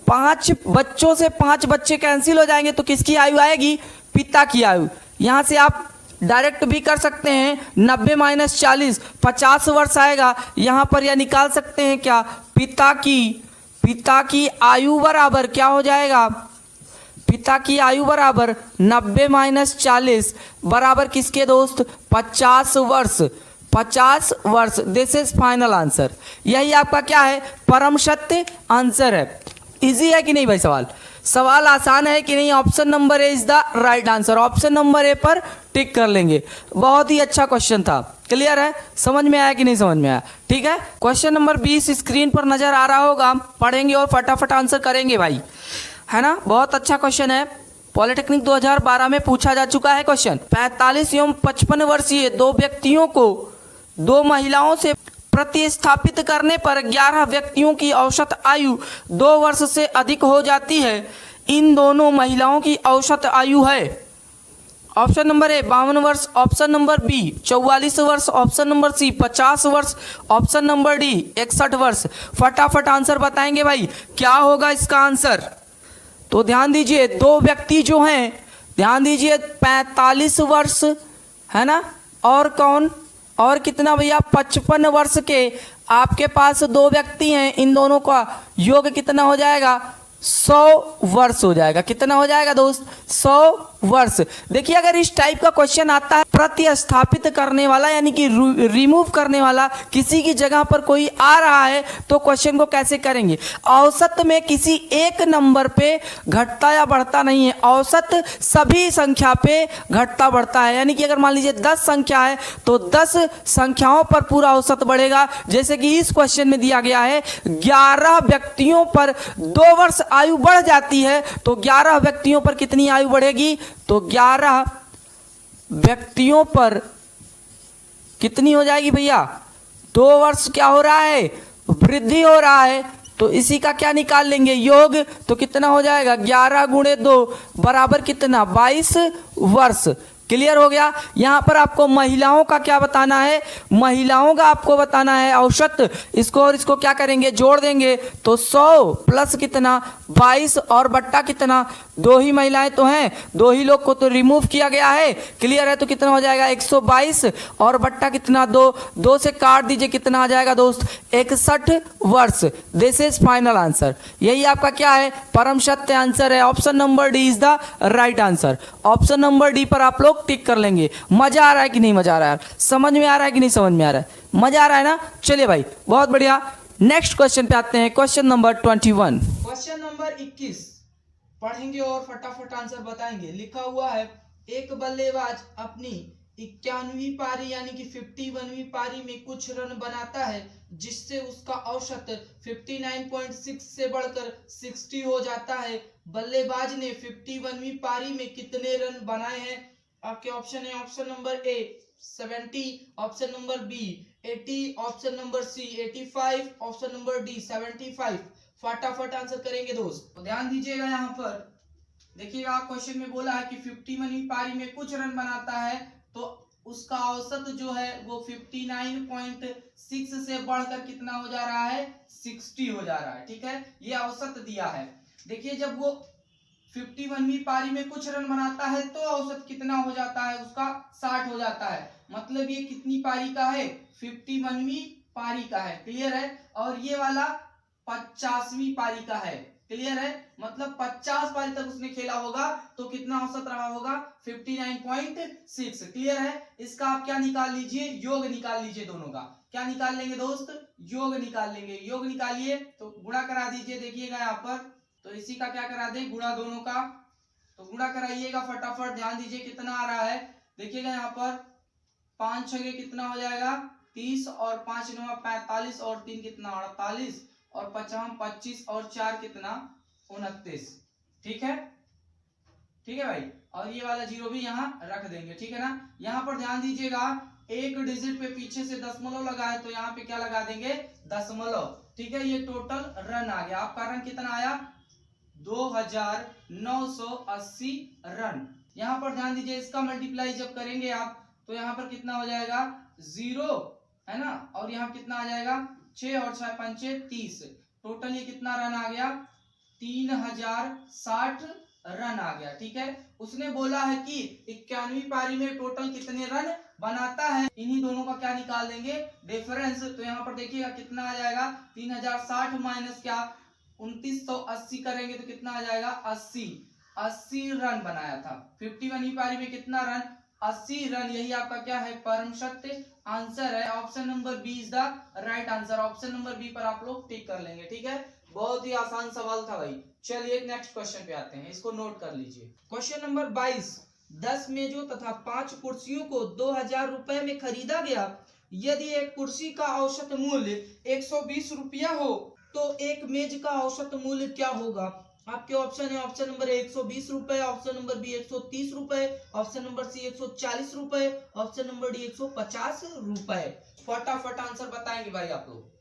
5 बच्चों से 5 बच्चे कैंसिल हो जाएंगे तो किसकी आयु आएगी? पिता की आयु। यहाँ से आप डायरेक्ट भी कर सकते हैं, 90 माइनस 40 50 वर्ष आएगा। यहाँ पर यह निकाल सकते हैं क्या? पिता की आयु बराबर क्या हो जाएगा? पिता की आयु बराबर 90 माइनस 40 बराबर किसके दोस्त? 50 वर्ष। 50 वर्ष। This is final answer. यही आपका क्या है? परम सत्य आंसर है। इजी है कि नहीं भाई? सवाल आसान है कि नहीं? Option number A is the right answer. Option number ए पर टिक कर लेंगे। बहुत ही अच्छा क्वेश्चन था। क्लियर है? समझ में आया कि नहीं समझ में आया? ठीक है। क्वेश्चन नंबर 20 स्क्रीन पर नजर आ रहा होगा, पढ़ेंगे और फटाफट आंसर करेंगे भाई, है ना? बहुत अच्छा क्वेश्चन है। पॉलिटेक्निक 2012 में पूछा जा चुका है क्वेश्चन। 45 एवं 55 वर्षीय 2 व्यक्तियों को 2 महिलाओं से प्रतिस्थापित करने पर 11 व्यक्तियों की औसत आयु 2 वर्ष से अधिक हो जाती है। इन दोनों महिलाओं की औसत आयु है। ऑप्शन नंबर ए 52 वर्ष, ऑप्शन नंबर बी 44 वर्ष, ऑप्शन नंबर सी 50 वर्ष, ऑप्शन नंबर डी 61 वर्ष। फटाफट आंसर बताएंगे भाई, क्या होगा इसका आंसर? तो ध्यान दीजिए, 2 व्यक्ति जो हैं, ध्यान दीजिए 45 वर्ष, है ना? और कौन? और कितना भैया? 55 वर्ष के आपके पास 2 व्यक्ति हैं। इन दोनों का योग कितना हो जाएगा? 100 वर्ष हो जाएगा। कितना हो जाएगा दोस्त? 100 वर्ष। देखिए अगर इस टाइप का क्वेश्चन आता है, प्रतिस्थापित करने वाला यानी कि रिमूव करने वाला, किसी की जगह पर कोई आ रहा है तो क्वेश्चन को कैसे करेंगे? औसत में किसी एक नंबर पे घटता या बढ़ता नहीं है, औसत सभी संख्या पे घटता बढ़ता है। यानी कि अगर मान लीजिए 10 संख्या है तो 10 संख्याओं पर पूरा औसत बढ़ेगा। जैसे कि इस क्वेश्चन में दिया गया है 11 व्यक्तियों पर 2 वर्ष आयु बढ़ जाती है, तो 11 व्यक्तियों पर कितनी आयु बढ़ेगी? तो 11 व्यक्तियों पर कितनी हो जाएगी भैया? 2 वर्ष क्या हो रहा है? वृद्धि हो रहा है। तो इसी का क्या निकाल लेंगे? योग। तो कितना हो जाएगा? 11 गुणे 2 बराबर कितना? 22 वर्ष। क्लियर हो गया? यहाँ पर आपको महिलाओं का क्या बताना है? महिलाओं का आपको बताना है औसत। इसको और इसको क्या करेंगे? जोड़ देंगे तो 100 प्लस कितना? 22 और बट्टा कितना? 2 ही महिलाएं तो हैं, 2 ही लोग को तो रिमूव किया गया है। क्लियर है? तो कितना हो जाएगा? 122 और बट्टा कितना? 2 से काट दीजिए, कितना आ जाएगा दोस्त? 61 वर्ष। This is final answer. यही आपका क्या है? परम सत्य आंसर है। Option number D is the right answer. Option number D पर आप लोग टिक कर लेंगे। मजा आ रहा है कि नहीं मजा आ रहा है? समझ में आ रहा है कि नहीं समझ में आ रहा है? मजा आ रहा है ना? चलिए भाई, बहुत बढ़िया। नेक्स्ट क्वेश्चन पे आते हैं। Question number 21। क्वेश्चन नंबर 21 पढ़ेंगे और फटाफट आंसर बताएंगे। लिखा हुआ है, एक बल्लेबाज अपनी 51वीं पारी यानी कि 51वीं पारी में कुछ रन बनाता है जिससे उसका औसत 59.6 से बढ़कर 60 हो जाता है। बल्लेबाज ने 51वीं पारी में कितने रन बनाए हैं? आपके ऑप्शन है, option number A 70, option number B 80, option number C 85, option number D 75। फटाफट आंसर करेंगे दोस्त। तो ध्यान दीजिएगा, यहाँ पर देखिएगा क्वेश्चन में बोला है कि 51वीं पारी में कुछ रन बनाता है तो उसका औसत जो है वो 59.6 से बढ़कर कितना हो जा रहा है? 60 हो जा रहा है। ठीक है, ये औसत दिया है। देखिए जब वो 51वीं पारी में कुछ रन बनाता है तो औसत कितना हो जाता है उसका? 60 हो जाता है। मतलब ये कितनी पारी का है? 51वीं पारी का है। क्लियर है? और ये वाला 50वीं पारी का है। क्लियर है, मतलब 50 पारी तक उसने खेला होगा तो कितना औसत रहा होगा 59.6। क्लियर है, इसका आप क्या निकाल लीजिए, योग निकाल लीजिए दोनों का। क्या निकाल लेंगे दोस्त, योग निकाल लेंगे। योग निकालिए तो गुणा करा दीजिए, देखिएगा यहाँ पर, तो इसी का क्या करा दें, गुणा दोनों का। तो गुणा कराइएगा फटाफट, ध्यान दीजिए कितना आ रहा है, देखिएगा यहाँ पर 5 छगे कितना हो जाएगा 30 और 5 9 45 और 3 कितना 48 और 5 25 और 4 कितना 29। ठीक है, ठीक है भाई, और ये वाला जीरो भी यहाँ रख देंगे। ठीक है ना, यहाँ पर ध्यान दीजिएगा एक डिजिट पे पीछे से दशमलव लगा है तो यहाँ पे क्या लगा देंगे, दशमलव। ठीक है, ये टोटल रन आ गया, आपका रन कितना आया 2980 रन। यहाँ पर ध्यान दीजिए, इसका मल्टीप्लाई जब करेंगे आप तो यहाँ पर कितना हो जाएगा 0 है ना, और यहाँ कितना आ जाएगा 6 और 6 पंचे 30। टोटल ये कितना रन आ गया 3060 रन आ गया। ठीक है, उसने बोला है कि 91वीं पारी में टोटल कितने रन बनाता है, इन्हीं दोनों का क्या निकाल देंगे डिफरेंस। तो यहाँ पर देखिएगा कितना आ जाएगा 3060 माइनस क्या 2980 करेंगे तो कितना आ जाएगा 80 रन बनाया था। 51वीं पारी में कितना रन 80 रन, यही आपका क्या है परम सत्य आंसर है। Option number B is the right answer. Option number B पर आप लोग टिक कर लेंगे। ठीक है, बहुत ही आसान सवाल था भाई। चलिए नेक्स्ट क्वेश्चन पे आते हैं, इसको नोट कर लीजिए। क्वेश्चन नंबर 22, 10 मेजों तथा 5 कुर्सियों को 2000 रुपए में खरीदा गया। यदि एक कुर्सी का औसत मूल्य 120 रुपया हो तो एक मेज का औसत मूल्य क्या होगा। आपके ऑप्शन है, ऑप्शन नंबर ए 120 रुपए, ऑप्शन नंबर बी 130 रुपए, ऑप्शन नंबर सी 140 रुपए, ऑप्शन नंबर डी 150 रुपए। फटाफट आंसर बताएंगे भाई आप लोग।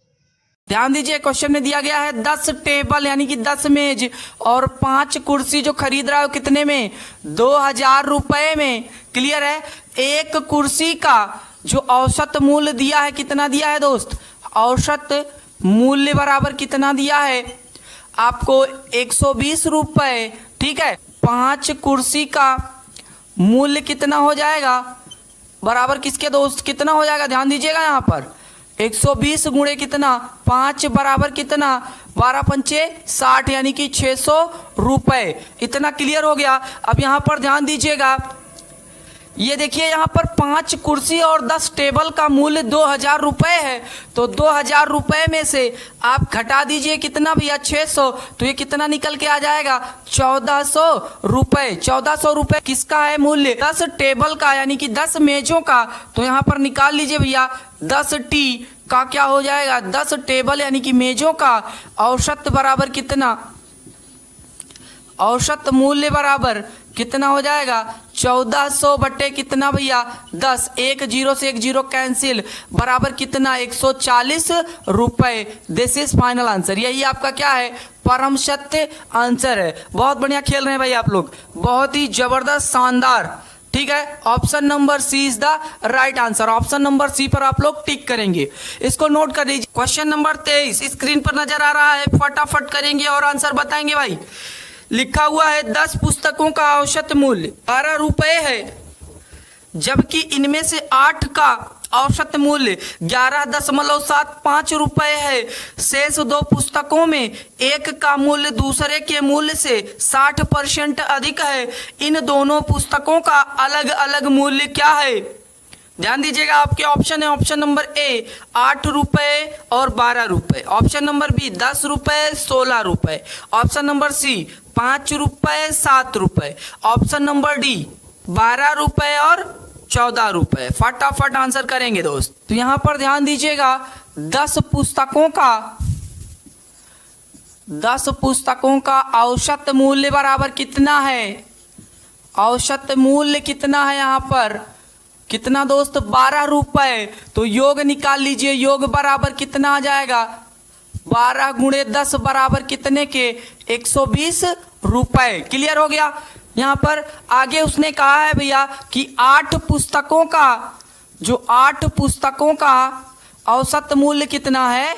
ध्यान दीजिए, क्वेश्चन में दिया गया है 10 टेबल यानी कि 10 मेज और 5 कुर्सी जो खरीद रहा है कितने में 2000 रुपए में। क्लियर है, एक कुर्सी का जो औसत मूल्य दिया है कितना दिया है दोस्त, औसत मूल्य बराबर कितना दिया है आपको 120 रुपए। ठीक है, 5 कुर्सी का मूल्य कितना हो जाएगा बराबर किसके दोस्त, कितना हो जाएगा, ध्यान दीजिएगा यहाँ पर 120 गुणे कितना 5 बराबर कितना 12 पंचे 60 यानी कि 600 रुपए। इतना क्लियर हो गया। अब यहाँ पर ध्यान दीजिएगा, ये देखिए यहाँ पर 5 कुर्सी और 10 टेबल का मूल्य 2000 रुपए है। तो 2000 रुपए में से आप घटा दीजिए कितना भैया 600, तो ये कितना निकल के आ जाएगा 1400 रुपए। 1400 रुपए किसका है मूल्य, 10 टेबल का यानी कि 10 मेजों का। तो यहाँ पर निकाल लीजिए भैया 10 टी का क्या हो जाएगा 10 टेबल यानी कि मेजों का औसत बराबर कितना, औसत मूल्य बराबर कितना हो जाएगा 1400 बटे कितना भैया 10, एक जीरो से एक जीरो कैंसिल बराबर कितना 140 रुपए। This is final answer. यही आपका क्या है परम सत्य आंसर है। बहुत बढ़िया खेल रहे हैं भाई आप लोग, बहुत ही जबरदस्त शानदार। ठीक है, option number C is the right answer. Option number C पर आप लोग टिक करेंगे, इसको नोट कर लीजिए। क्वेश्चन नंबर 23 स्क्रीन पर नजर आ रहा है, फटाफट करेंगे और आंसर बताएंगे भाई। लिखा हुआ है 10 पुस्तकों का औसत मूल्य 12 रुपए है, जबकि इनमें से 8 का औसत मूल्य 11.75 रुपए है। शेष 2 पुस्तकों में एक का मूल्य दूसरे के मूल्य से 60% अधिक है। इन दोनों पुस्तकों का अलग अलग मूल्य क्या है। ध्यान दीजिएगा, आपके ऑप्शन है, ऑप्शन नंबर ए 8 रुपए और 12 रुपए, ऑप्शन नंबर बी 10 रुपए 16 रुपए, ऑप्शन नंबर सी 5 रुपए 7 रुपए, ऑप्शन नंबर डी 12 रुपए और 14 रुपए। फटाफट आंसर करेंगे दोस्त। तो यहाँ पर ध्यान दीजिएगा 10 पुस्तकों का औसत मूल्य बराबर कितना है, औसत मूल्य कितना है यहाँ पर कितना दोस्त 12 रुपए। तो योग निकाल लीजिए, योग बराबर कितना आ जाएगा 12 गुणे 10 बराबर कितने के 120 रुपए। क्लियर हो गया। यहाँ पर आगे उसने कहा है भैया कि 8 पुस्तकों का, जो 8 पुस्तकों का औसत मूल्य कितना है,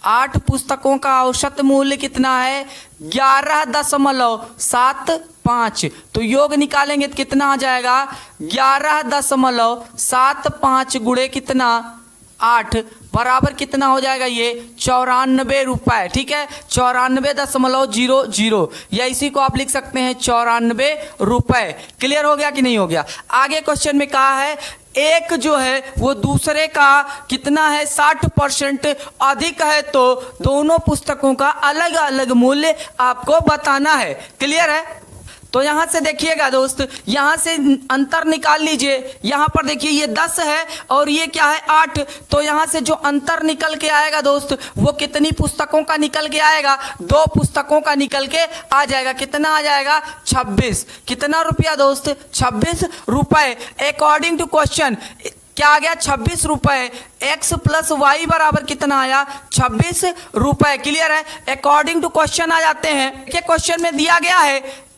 8 पुस्तकों का औसत मूल्य कितना है 11.75। तो योग निकालेंगे तो कितना आ जाएगा 11.75 गुणे कितना 8 बराबर कितना हो जाएगा ये 94 रुपए। ठीक है, 94.00 या इसी को आप लिख सकते हैं 94 रुपए। क्लियर हो गया कि नहीं हो गया? आगे क्वेश्चन में कहा है एक जो है वो दूसरे का कितना है 60% अधिक है, तो दोनों पुस्तकों का अलग अलग मूल्य आपको बताना है। क्लियर है? तो यहां से देखिएगा दोस्त, यहां से अंतर निकाल लीजिए। यहां पर देखिए ये 10 है और ये क्या है 8, तो यहां से जो अंतर निकल के आएगा दोस्त वो कितनी पुस्तकों का निकल के आएगा? 2 पुस्तकों का निकल के आ जाएगा। कितना आ जाएगा? 26। कितना रुपया दोस्त? 26 रुपए। अकॉर्डिंग टू क्वेश्चन क्या आ गया? 26 रुपए। x प्लस वाई बराबर कितना आया? 26 रुपए। क्लियर है? अकॉर्डिंग टू क्वेश्चन आ जाते हैं। देखिए क्वेश्चन में दिया गया है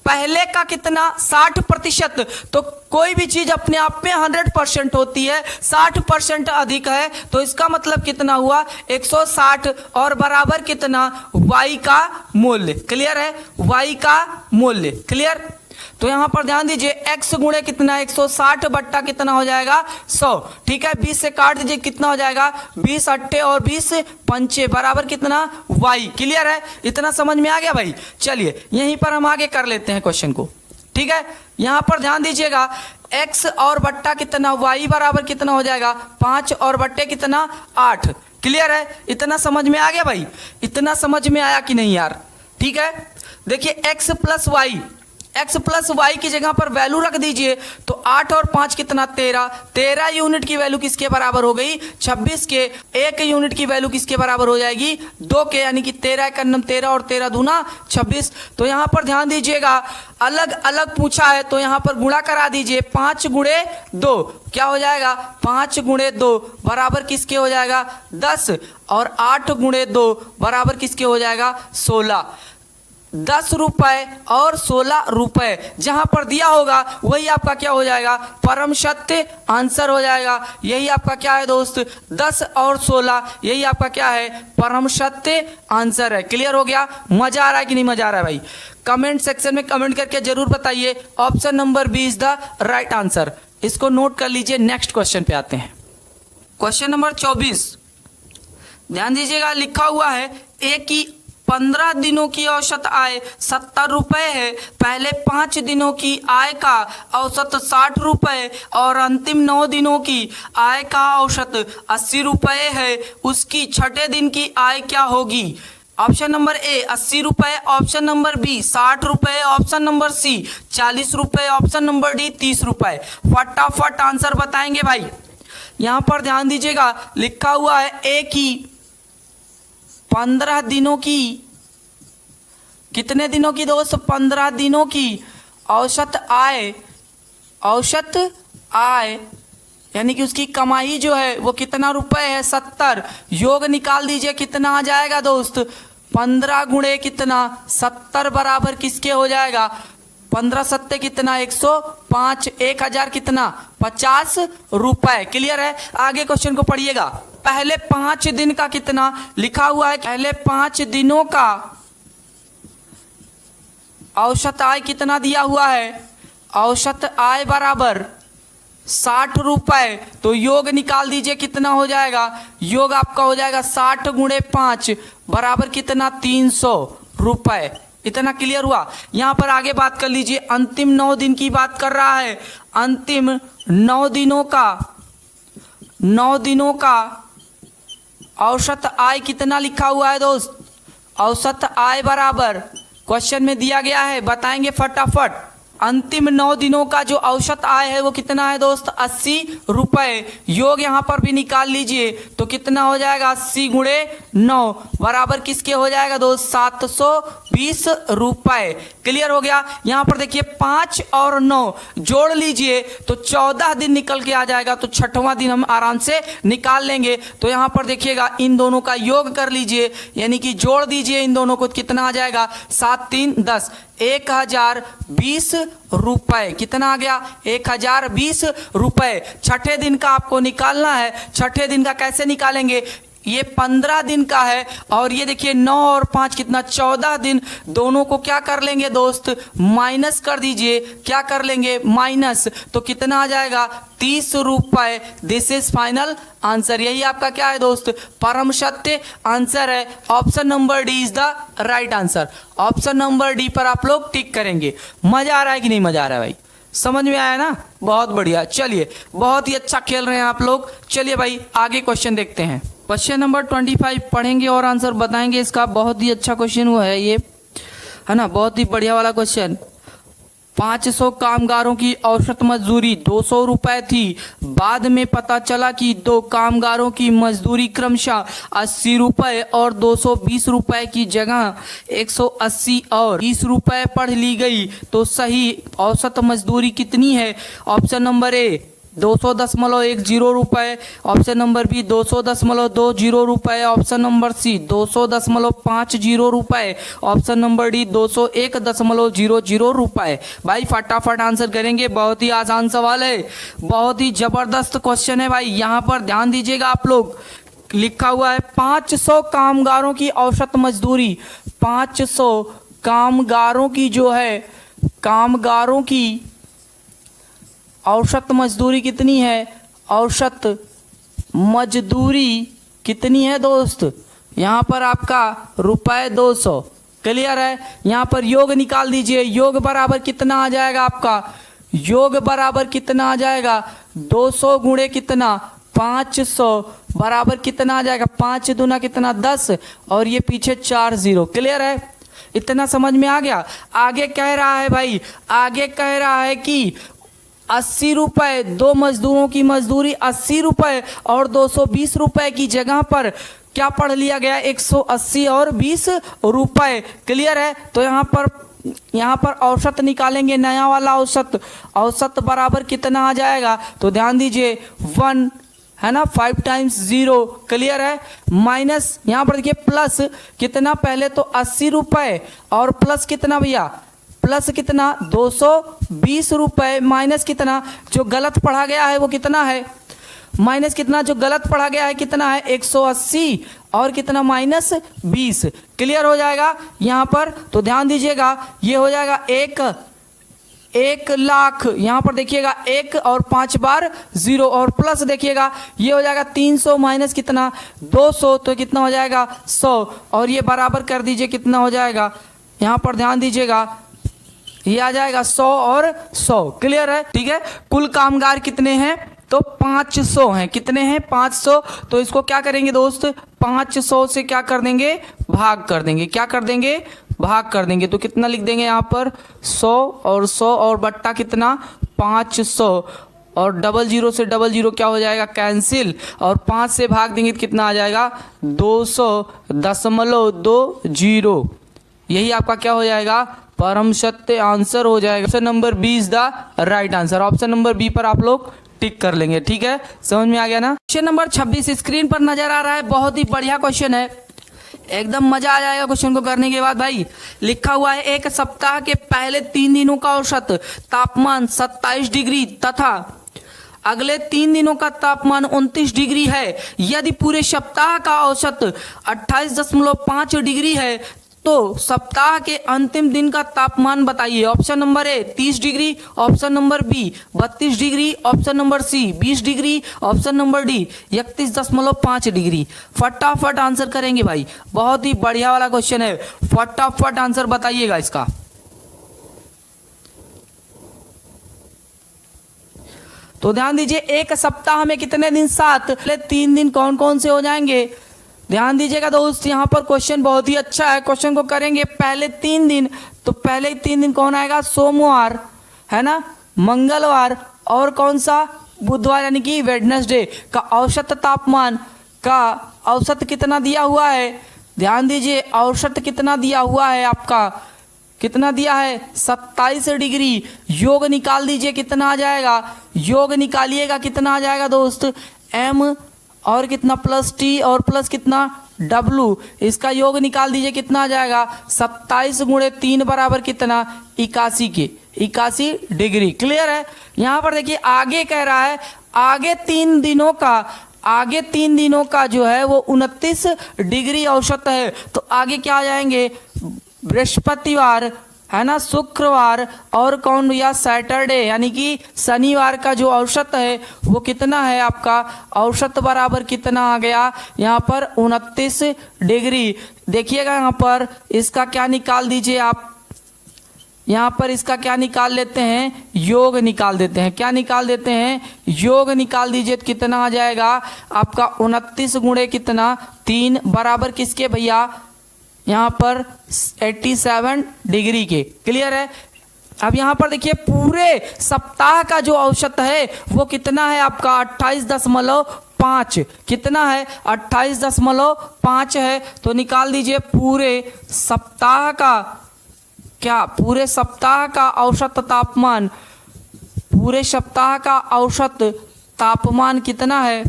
पहले का कितना 60%, तो कोई भी चीज अपने आप में 100% होती है, 60% अधिक है तो इसका मतलब कितना हुआ? 160 और बराबर कितना? y का मूल्य। क्लियर है? y का मूल्य। क्लियर? तो यहां पर ध्यान दीजिए x गुणे कितना? 160 बट्टा कितना हो जाएगा? 100। ठीक है, 20 से काट दीजिए कितना हो जाएगा? 20 अट्ठे और 20 पंचे बराबर कितना? y। क्लियर है? इतना समझ में आ गया भाई? चलिए यहीं पर हम आगे कर लेते हैं क्वेश्चन को। ठीक है, यहां पर ध्यान दीजिएगा x और बट्टा कितना? y बराबर कितना हो जाएगा? 5 और बट्टे कितना? 8। क्लियर है? इतना समझ में आ गया भाई? इतना समझ में आया कि नहीं यार? ठीक है, देखिए x प्लस वाई की जगह पर वैल्यू रख दीजिए तो 8 और 5 कितना? 13 यूनिट की वैल्यू किसके बराबर हो गई? 26 के। 1 यूनिट की वैल्यू किसके बराबर हो जाएगी? 2 के, यानी कि 13 का नम 13 और 13 दूना 26। तो यहाँ पर ध्यान दीजिएगा अलग अलग पूछा है तो यहाँ पर गुणा करा दीजिए। 5 गुणे 2 क्या हो जाएगा? 5 गुणे 2 बराबर किसके हो जाएगा? 10 और 8 गुणे 2 बराबर किसके हो जाएगा? 16। 10 रुपए और 16 रुपए जहां पर दिया होगा वही आपका क्या हो जाएगा? परम सत्य आंसर हो जाएगा। यही आपका क्या है दोस्त? 10 और 16 यही आपका क्या है? परम सत्य आंसर है। क्लियर हो गया? मजा आ रहा है कि नहीं मजा आ रहा है भाई? कमेंट सेक्शन में कमेंट करके जरूर बताइए। Option number B is the right answer. इसको नोट कर लीजिए। नेक्स्ट क्वेश्चन पे आते हैं। क्वेश्चन नंबर 24 ध्यान दीजिएगा, लिखा हुआ है एक की 15 दिनों की औसत आय 70 रुपए है, पहले 5 दिनों की आय का औसत 60 रुपए और अंतिम 9 दिनों की आय का औसत 80 रुपए है, उसकी छठे दिन की आय क्या होगी? ऑप्शन नंबर ए 80 रुपए, ऑप्शन नंबर बी 60 रुपए, ऑप्शन नंबर सी 40 रुपए, ऑप्शन नंबर डी 30 रुपए। फटाफट आंसर बताएंगे भाई। यहां पर ध्यान दीजिएगा लिखा हुआ है ए की 15 दिनों की, कितने दिनों की दोस्त? 15 दिनों की औसत आय यानी कि उसकी कमाई जो है वो कितना रुपए है? 70। योग निकाल दीजिए कितना आ जाएगा दोस्त? 15 गुणे कितना? 70 बराबर किसके हो जाएगा? 15 सत्ते कितना? 105। 1000 कितना? 50 रुपए। क्लियर है? आगे क्वेश्चन को पढ़िएगा। पहले 5 दिन का कितना लिखा हुआ है? पहले 5 दिनों का औसत आय कितना दिया हुआ है? औसत आय बराबर 60 रुपए। तो योग निकाल दीजिए कितना हो जाएगा? योग आपका हो जाएगा 60 गुणे 5 बराबर कितना? 300 रुपए। इतना क्लियर हुआ? यहां पर आगे बात कर लीजिए। अंतिम 9 दिन की बात कर रहा है। अंतिम 9 दिनों का औसत आय कितना लिखा हुआ है दोस्त? औसत आय बराबर क्वेश्चन में दिया गया है, बताएंगे फटाफट। अंतिम 9 दिनों का जो औसत आय है वो कितना है दोस्त? 80 रुपए। योग यहाँ पर भी निकाल लीजिए तो कितना हो जाएगा? 80 गुणे 9 बराबर किसके हो जाएगा दोस्त? 720 रुपए। क्लियर हो गया? यहाँ पर देखिए 5 और 9 जोड़ लीजिए तो 14 दिन निकल के आ जाएगा, तो छठवां दिन हम आराम से निकाल लेंगे। तो यहाँ पर देखिएगा इन दोनों का योग कर लीजिए, यानी कि जोड़ दीजिए इन दोनों को, कितना आ जाएगा? 7 3 10 1020 रुपए। कितना आ गया? 1020 रुपए। छठे दिन का आपको निकालना है। छठे दिन का कैसे निकालेंगे? ये 15 दिन का है और ये देखिए 9 और 5 कितना 14 दिन। दोनों को क्या कर लेंगे दोस्त, माइनस कर दीजिए। क्या कर लेंगे, माइनस, तो कितना आ जाएगा 30 रुपए। This is final answer. यही आपका क्या है दोस्त, परम सत्य आंसर है। Option number D is the right answer. Option number D पर आप लोग टिक करेंगे। मजा आ रहा है कि नहीं मजा आ रहा है भाई, समझ में आया ना, बहुत बढ़िया। चलिए बहुत ही अच्छा खेल रहे हैं आप लोग। चलिए भाई आगे क्वेश्चन देखते हैं। क्वेश्चन नंबर 25 पढ़ेंगे और आंसर बताएंगे इसका। बहुत ही अच्छा क्वेश्चन हुआ है ये, है ना, बहुत ही बढ़िया वाला क्वेश्चन। 500 कामगारों की औसत मजदूरी 200 रुपए थी। बाद में पता चला कि 2 कामगारों की मजदूरी क्रमशः 80 रुपए और 220 रुपए की जगह 180 और 20 रुपए पढ़ ली गई, तो सही औसत मजदूरी कितनी है? ऑप्शन नंबर ए 200.10 रुपए, ऑप्शन नंबर बी 200.20 रुपए, ऑप्शन नंबर सी 200.50 रुपए, ऑप्शन नंबर डी 201.00 रुपए। भाई फटाफट आंसर करेंगे, बहुत ही आसान सवाल है, बहुत ही जबरदस्त क्वेश्चन है भाई। यहाँ पर ध्यान दीजिएगा आप लोग, लिखा हुआ है 500 कामगारों की औसत मजदूरी। 500 कामगारों की जो है, कामगारों की औसत मजदूरी कितनी है? औसत मजदूरी कितनी है दोस्त? यहाँ पर आपका रुपए 200। क्लियर है? यहाँ पर योग निकाल दीजिए। योग बराबर कितना आ जाएगा आपका? योग बराबर कितना आ जाएगा? 200 गुणे कितना 500 बराबर कितना आ जाएगा? 5 दूना कितना 10 और ये पीछे 4 0। क्लियर है? इतना समझ में आ गया? आगे कह रहा है भाई, आगे कह रहा है कि 80 रुपए, 2 मजदूरों की मजदूरी 80 रुपए और 220 रुपए की जगह पर क्या पढ़ लिया गया? 180 और 20 रुपए। क्लियर है? तो यहाँ पर औसत निकालेंगे, नया वाला औसत। औसत बराबर कितना आ जाएगा? तो ध्यान दीजिए 1 है ना, 5 टाइम्स 0। क्लियर है? माइनस यहाँ पर देखिए प्लस कितना, पहले तो 80 रुपए और प्लस कितना भैया, प्लस कितना 220 रुपए, माइनस कितना जो गलत पढ़ा गया है वो कितना है, माइनस कितना जो गलत पढ़ा गया है कितना है 180 और कितना माइनस 20। क्लियर हो जाएगा यहाँ पर? तो ध्यान दीजिएगा, ये हो जाएगा 1 लाख। यहाँ पर देखिएगा 1 और 5 बार 0 और प्लस देखिएगा ये हो जाएगा 300 माइनस कितना 200, तो कितना हो जाएगा 100 और ये बराबर कर दीजिए कितना हो जाएगा। यहाँ पर ध्यान दीजिएगा ये आ जाएगा 100 और 100। क्लियर है? ठीक है। कुल कामगार कितने हैं? तो 500 हैं। कितने हैं? 500। तो इसको क्या करेंगे दोस्त, 500 से क्या कर देंगे, भाग कर देंगे। क्या कर देंगे? भाग कर देंगे। तो कितना लिख देंगे यहाँ पर 100 और 100 और बट्टा कितना 500 और 00 से 00 क्या हो जाएगा, कैंसिल, और 5 से भाग देंगे तो कितना आ जाएगा 200.20। यही आपका क्या हो जाएगा, परम सत्य आंसर हो जाएगा। Option number B is the right answer. Option number B पर आप लोग टिक कर लेंगे। ठीक है, समझ में आ गया ना? क्वेश्चन नंबर 26 स्क्रीन पर नजर आ रहा है, बहुत ही बढ़िया क्वेश्चन है, एकदम मजा आ जाएगा क्वेश्चन को करने के बाद। भाई लिखा हुआ है एक सप्ताह के पहले 3 दिनों का औसत तापमान 27 डिग्री तथा अगले 3 दिनों का तापमान 29 डिग्री है। यदि पूरे सप्ताह का औसत 28.5 डिग्री है तो सप्ताह के अंतिम दिन का तापमान बताइए। Option number A 30 degree, option number B 32 degree, option number C 20 degree, option number D 31.5 degree. फटाफट आंसर करेंगे भाई, बहुत ही बढ़िया वाला क्वेश्चन है, फटाफट आंसर बताइएगा इसका। तो ध्यान दीजिए एक सप्ताह में कितने दिन, 7, पहले 3 दिन कौन कौन से हो जाएंगे, ध्यान दीजिएगा दोस्त। यहाँ पर क्वेश्चन बहुत ही अच्छा है, क्वेश्चन को करेंगे पहले 3 दिन। तो पहले 3 दिन कौन आएगा, सोमवार है ना, मंगलवार और कौन सा, बुधवार यानी कि वेडनेसडे का औसत तापमान का औसत कितना दिया हुआ है, ध्यान दीजिए औसत कितना दिया हुआ है आपका, कितना दिया है 27 डिग्री। योग निकाल दीजिए कितना आ जाएगा, योग निकालिएगा कितना आ जाएगा दोस्त, m और कितना प्लस टी और प्लस कितना W, इसका योग निकाल दीजिए कितना आ जाएगा 27 गुणे 3 बराबर कितना 81 डिग्री। क्लियर है? यहाँ पर देखिए आगे कह रहा है आगे 3 दिनों का आगे 3 दिनों का जो है वो 29 डिग्री औसत है, तो आगे क्या आ जाएंगे, बृहस्पतिवार है ना, शुक्रवार और कौन भैया, सैटरडे यानी कि शनिवार का जो औसत है वो कितना है आपका, औसत बराबर कितना आ गया यहाँ पर 29 डिग्री। देखिएगा यहाँ पर इसका क्या निकाल दीजिए आप, यहाँ पर इसका क्या निकाल लेते हैं, योग निकाल देते हैं। क्या निकाल देते हैं, योग निकाल दीजिए तो कितना आ जाएगा आपका 29 गुणे कितना 3 बराबर किसके भैया, यहाँ पर 87 डिग्री के। क्लियर है। अब यहाँ पर देखिए पूरे सप्ताह का जो औसत है वो कितना है आपका 28.5, कितना है 28.5 है। तो निकाल दीजिए पूरे सप्ताह का, क्या पूरे सप्ताह का औसत तापमान, पूरे सप्ताह का औसत तापमान कितना है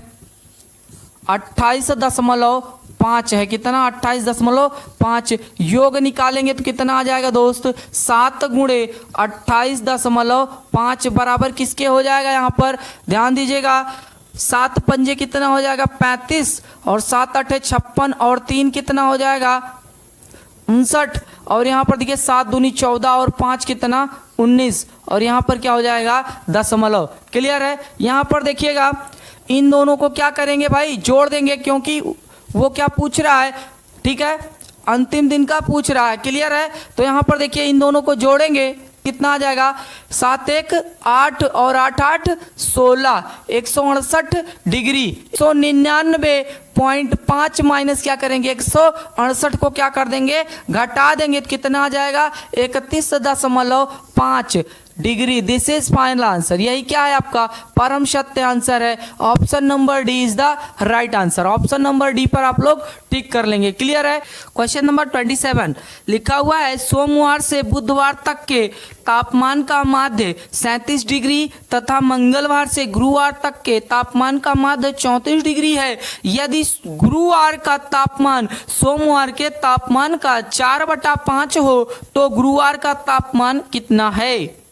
28.5 है, कितना 28.5। योग निकालेंगे तो कितना आ जाएगा दोस्त, 7 गुणे 28.5 बराबर किसके हो जाएगा, यहाँ पर ध्यान दीजिएगा 7 पंजे कितना हो जाएगा 35 और 7 8 56 और 3 कितना हो जाएगा 59 और यहाँ पर देखिए 7 दूनी 14 और 5 कितना 19 और यहाँ पर क्या हो जाएगा दशमलव। क्लियर है। यहाँ पर देखिएगा इन दोनों को क्या करेंगे भाई, जोड़ देंगे, क्योंकि वो क्या पूछ रहा है, ठीक है, अंतिम दिन का पूछ रहा है। क्लियर है। तो यहाँ पर देखिए इन दोनों को जोड़ेंगे कितना आ जाएगा, 7 1 8 और 8 8 16, 168 डिग्री। 199.5 माइनस क्या करेंगे 168 को क्या कर देंगे, घटा देंगे तो कितना आ जाएगा 31.5 degree. This is final answer. यही क्या है आपका परम सत्य आंसर है। Option number D is the right answer. Option number D पर आप लोग टिक कर लेंगे। क्लियर है। क्वेश्चन नंबर 27 लिखा हुआ है, सोमवार से बुधवार तक के तापमान का माध्य 37 डिग्री तथा मंगलवार से गुरुवार तक के तापमान का माध्य 34 डिग्री है। यदि गुरुवार का तापमान सोमवार के तापमान का 4/5 हो तो गुरुवार का तापमान कितना है।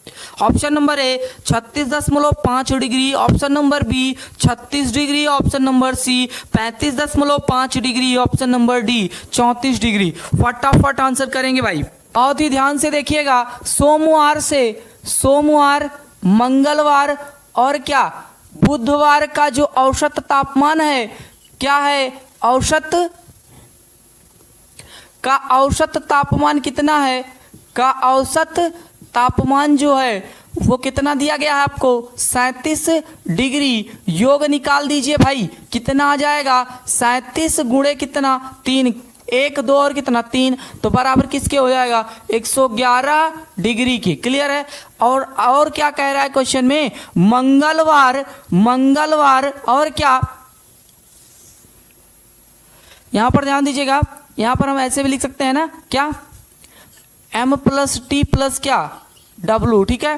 Option number A 36.5 degree, option number B 36 degree, option number C 35.5 degree, option number D 34 degree. फटाफट आंसर करेंगे भाई, बहुत ही ध्यान से देखिएगा। सोमवार से सोमवार, मंगलवार और क्या बुधवार का जो औसत तापमान है, क्या है औसत का औसत तापमान कितना है, का औसत तापमान जो है वो कितना दिया गया है आपको 37 डिग्री। योग निकाल दीजिए भाई, कितना आ जाएगा 37 गुणे कितना 3, 1 2 और कितना 3, तो बराबर किसके हो जाएगा 111 डिग्री की। क्लियर है। और क्या कह रहा है क्वेश्चन में, मंगलवार और क्या, यहां पर ध्यान दीजिएगा, यहां पर हम ऐसे भी लिख सकते हैं ना, क्या m + t + क्या w। ठीक है।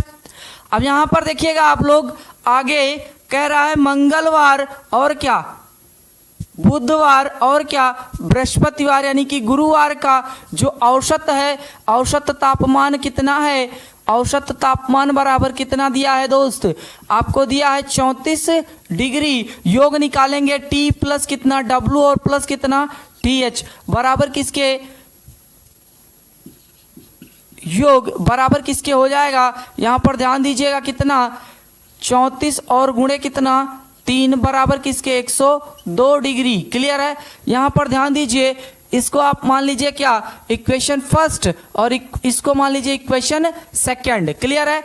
अब यहां पर देखिएगा आप लोग, आगे कह रहा है मंगलवार और क्या बुधवार और क्या बृहस्पतिवार यानी कि गुरुवार का जो औसत है, औसत तापमान कितना है, औसत तापमान बराबर कितना दिया है दोस्त, आपको दिया है 34 डिग्री। योग निकालेंगे t + कितना w और प्लस कितना th बराबर किसके, योग बराबर किसके हो जाएगा, यहाँ पर ध्यान दीजिएगा कितना 34 और गुणे कितना 3 बराबर किसके 102 डिग्री। क्लियर है। यहाँ पर ध्यान दीजिए, इसको आप मान लीजिए क्या इक्वेशन फर्स्ट और इसको मान लीजिए इक्वेशन सेकंड। क्लियर है।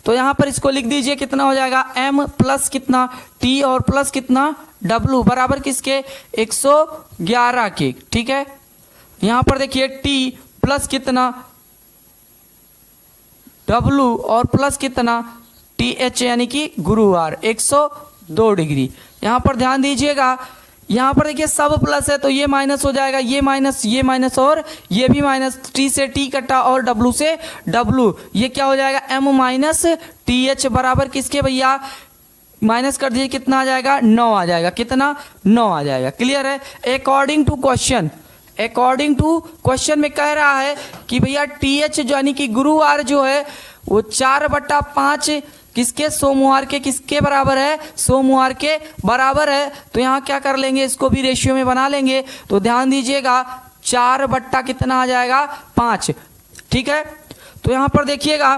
तो यहाँ पर इसको लिख दीजिए, कितना हो जाएगा m + कितना t और प्लस कितना w बराबर किसके 111 के। ठीक है। यहाँ पर देखिए t + कितना W और प्लस कितना TH यानी कि गुरुवार 102 डिग्री। यहाँ पर ध्यान दीजिएगा, यहाँ पर देखिए सब प्लस है तो ये माइनस हो जाएगा, ये माइनस और ये भी माइनस, T से T कटा और W से W, ये क्या हो जाएगा m - TH बराबर किसके भैया, माइनस कर दीजिए कितना आ जाएगा 9 आ जाएगा, कितना 9 आ जाएगा। क्लियर है। अकॉर्डिंग टू क्वेश्चन में कह रहा है कि भैया TH जो यानी कि गुरुवार जो है वो 4/5 किसके, सोमवार के किसके बराबर है, सोमवार के बराबर है। तो यहाँ क्या कर लेंगे, इसको भी रेशियो में बना लेंगे। तो ध्यान दीजिएगा 4 बट्टा कितना आ जाएगा, 5। ठीक है, तो यहाँ पर देखिएगा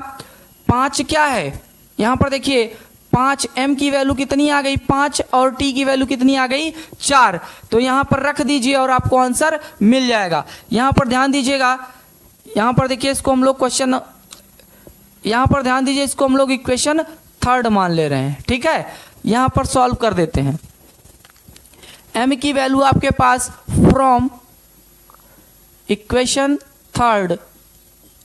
5 क्या है, यहाँ पर देखिए 5 m की वैल्यू कितनी आ गई 5 और t की वैल्यू कितनी आ गई 4। तो यहाँ पर रख दीजिए और आपको आंसर मिल जाएगा। यहाँ पर ध्यान दीजिएगा, यहाँ पर देखिए इसको हम लोग क्वेश्चन, यहाँ पर ध्यान दीजिए इसको हम लोग इक्वेशन 3 मान ले रहे हैं। ठीक है, यहाँ पर सॉल्व कर देते हैं। m की वैल्यू आपके पास फ्रॉम इक्वेशन 3,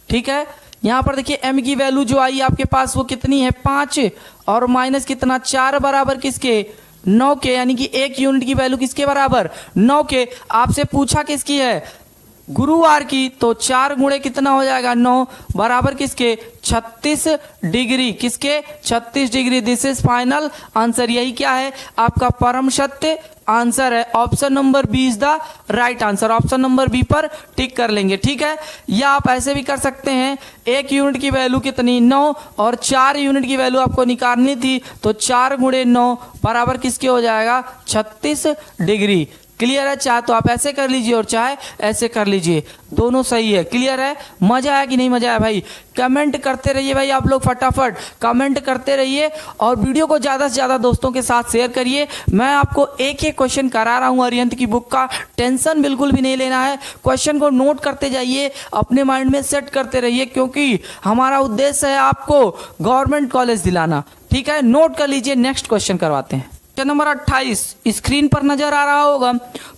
ठीक है। यहाँ पर देखिए m की वैल्यू जो आई आपके पास वो कितनी है 5 और माइनस कितना 4 बराबर किसके 9 के, यानी कि 1 यूनिट की वैल्यू किसके बराबर 9 के। आपसे पूछा किसकी है, गुरुवार की, तो 4 गुणे कितना हो जाएगा 9 बराबर किसके 36 डिग्री, किसके 36 degree. This is final answer, यही क्या है आपका परम सत्य आंसर है। Option number B is the right answer, option number B पर टिक कर लेंगे। ठीक है, या आप ऐसे भी कर सकते हैं, 1 यूनिट की वैल्यू कितनी 9 और 4 यूनिट की वैल्यू आपको निकालनी थी, तो 4 गुणे 9 बराबर किसके हो जाएगा 36 डिग्री। क्लियर है, चाहे तो आप ऐसे कर लीजिए और चाहे ऐसे कर लीजिए, दोनों सही है। क्लियर है, मजा आया कि नहीं मजा आया भाई, कमेंट करते रहिए भाई, आप लोग फटाफट कमेंट करते रहिए और वीडियो को ज़्यादा से ज़्यादा दोस्तों के साथ शेयर करिए। मैं आपको एक एक क्वेश्चन करा रहा हूँ अरिहंत की बुक का, टेंशन बिल्कुल भी नहीं लेना है। क्वेश्चन को नोट करते जाइए, अपने माइंड में सेट करते रहिए, क्योंकि हमारा उद्देश्य है आपको गवर्नमेंट कॉलेज दिलाना। ठीक है, नोट कर लीजिए, नेक्स्ट क्वेश्चन करवाते हैं। क्वेश्चन नंबर 28 स्क्रीन पर नजर आ रहा होगा,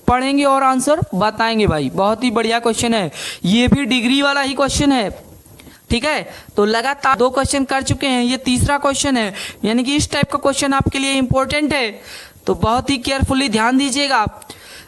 पढ़ेंगे और आंसर बताएंगे भाई। बहुत ही बढ़िया क्वेश्चन है, ये भी डिग्री वाला ही क्वेश्चन है। ठीक है, तो लगातार 2 क्वेश्चन कर चुके हैं, ये तीसरा क्वेश्चन है, यानी कि इस टाइप का क्वेश्चन आपके लिए इंपॉर्टेंट है, तो बहुत ही केयरफुली ध्यान दीजिएगा।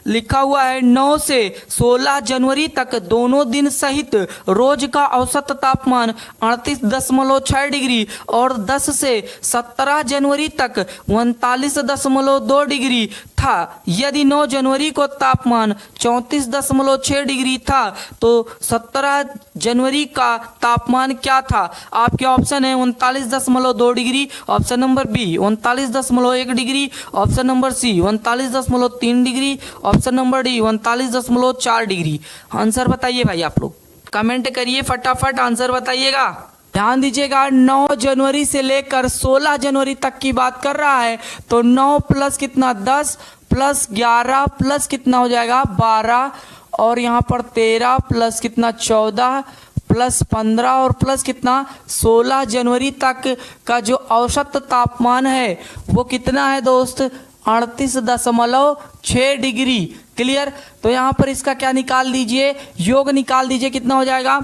लिखा हुआ है 9 से 16 जनवरी तक दोनों दिन सहित रोज का औसत तापमान 38.6 डिग्री और 10 से 17 जनवरी तक 39.2 डिग्री था। यदि 9 जनवरी को तापमान 34.6 डिग्री था तो 17 जनवरी का तापमान क्या था। आपके ऑप्शन है 39.2 degree, option number B 39.1 degree, option number C 39.3 degree, option number D 39.4 degree. Answer बताइए भाई, आप लोग कमेंट करिए फटाफट, आंसर बताइएगा। ध्यान दीजिएगा, 9 जनवरी से लेकर 16 जनवरी तक की बात कर रहा है, तो 9 प्लस कितना 10 प्लस 11 प्लस कितना हो जाएगा 12 और यहाँ पर 13 प्लस कितना 14 प्लस 15 और प्लस कितना 16 जनवरी तक का जो औसत तापमान है वो कितना है दोस्त 38.6 डिग्री। क्लियर, तो यहाँ पर इसका क्या निकाल दीजिए, योग निकाल दीजिए, कितना हो जाएगा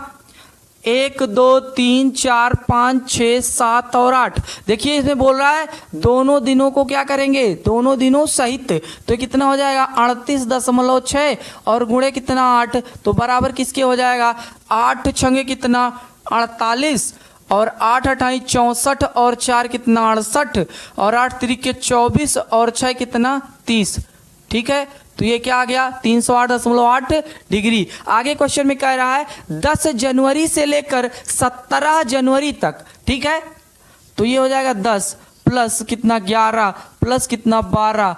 1 2 3 4 5 6 7 और 8। देखिए इसमें बोल रहा है दोनों दिनों को क्या करेंगे, दोनों दिनों सहित, तो कितना हो जाएगा 38.6 और गुणे कितना 8, तो बराबर किसके हो जाएगा 8 छंगे कितना 48 और 8 अठाई 64 और 4 कितना 68 और 8 तिरिके 24 और 6 कितना 30। ठीक है, तो ये क्या आ गया 308.8 डिग्री। आगे क्वेश्चन में कह रहा है 10 जनवरी से लेकर 17 जनवरी तक। ठीक है, तो ये हो जाएगा 10 प्लस कितना 11 प्लस कितना 12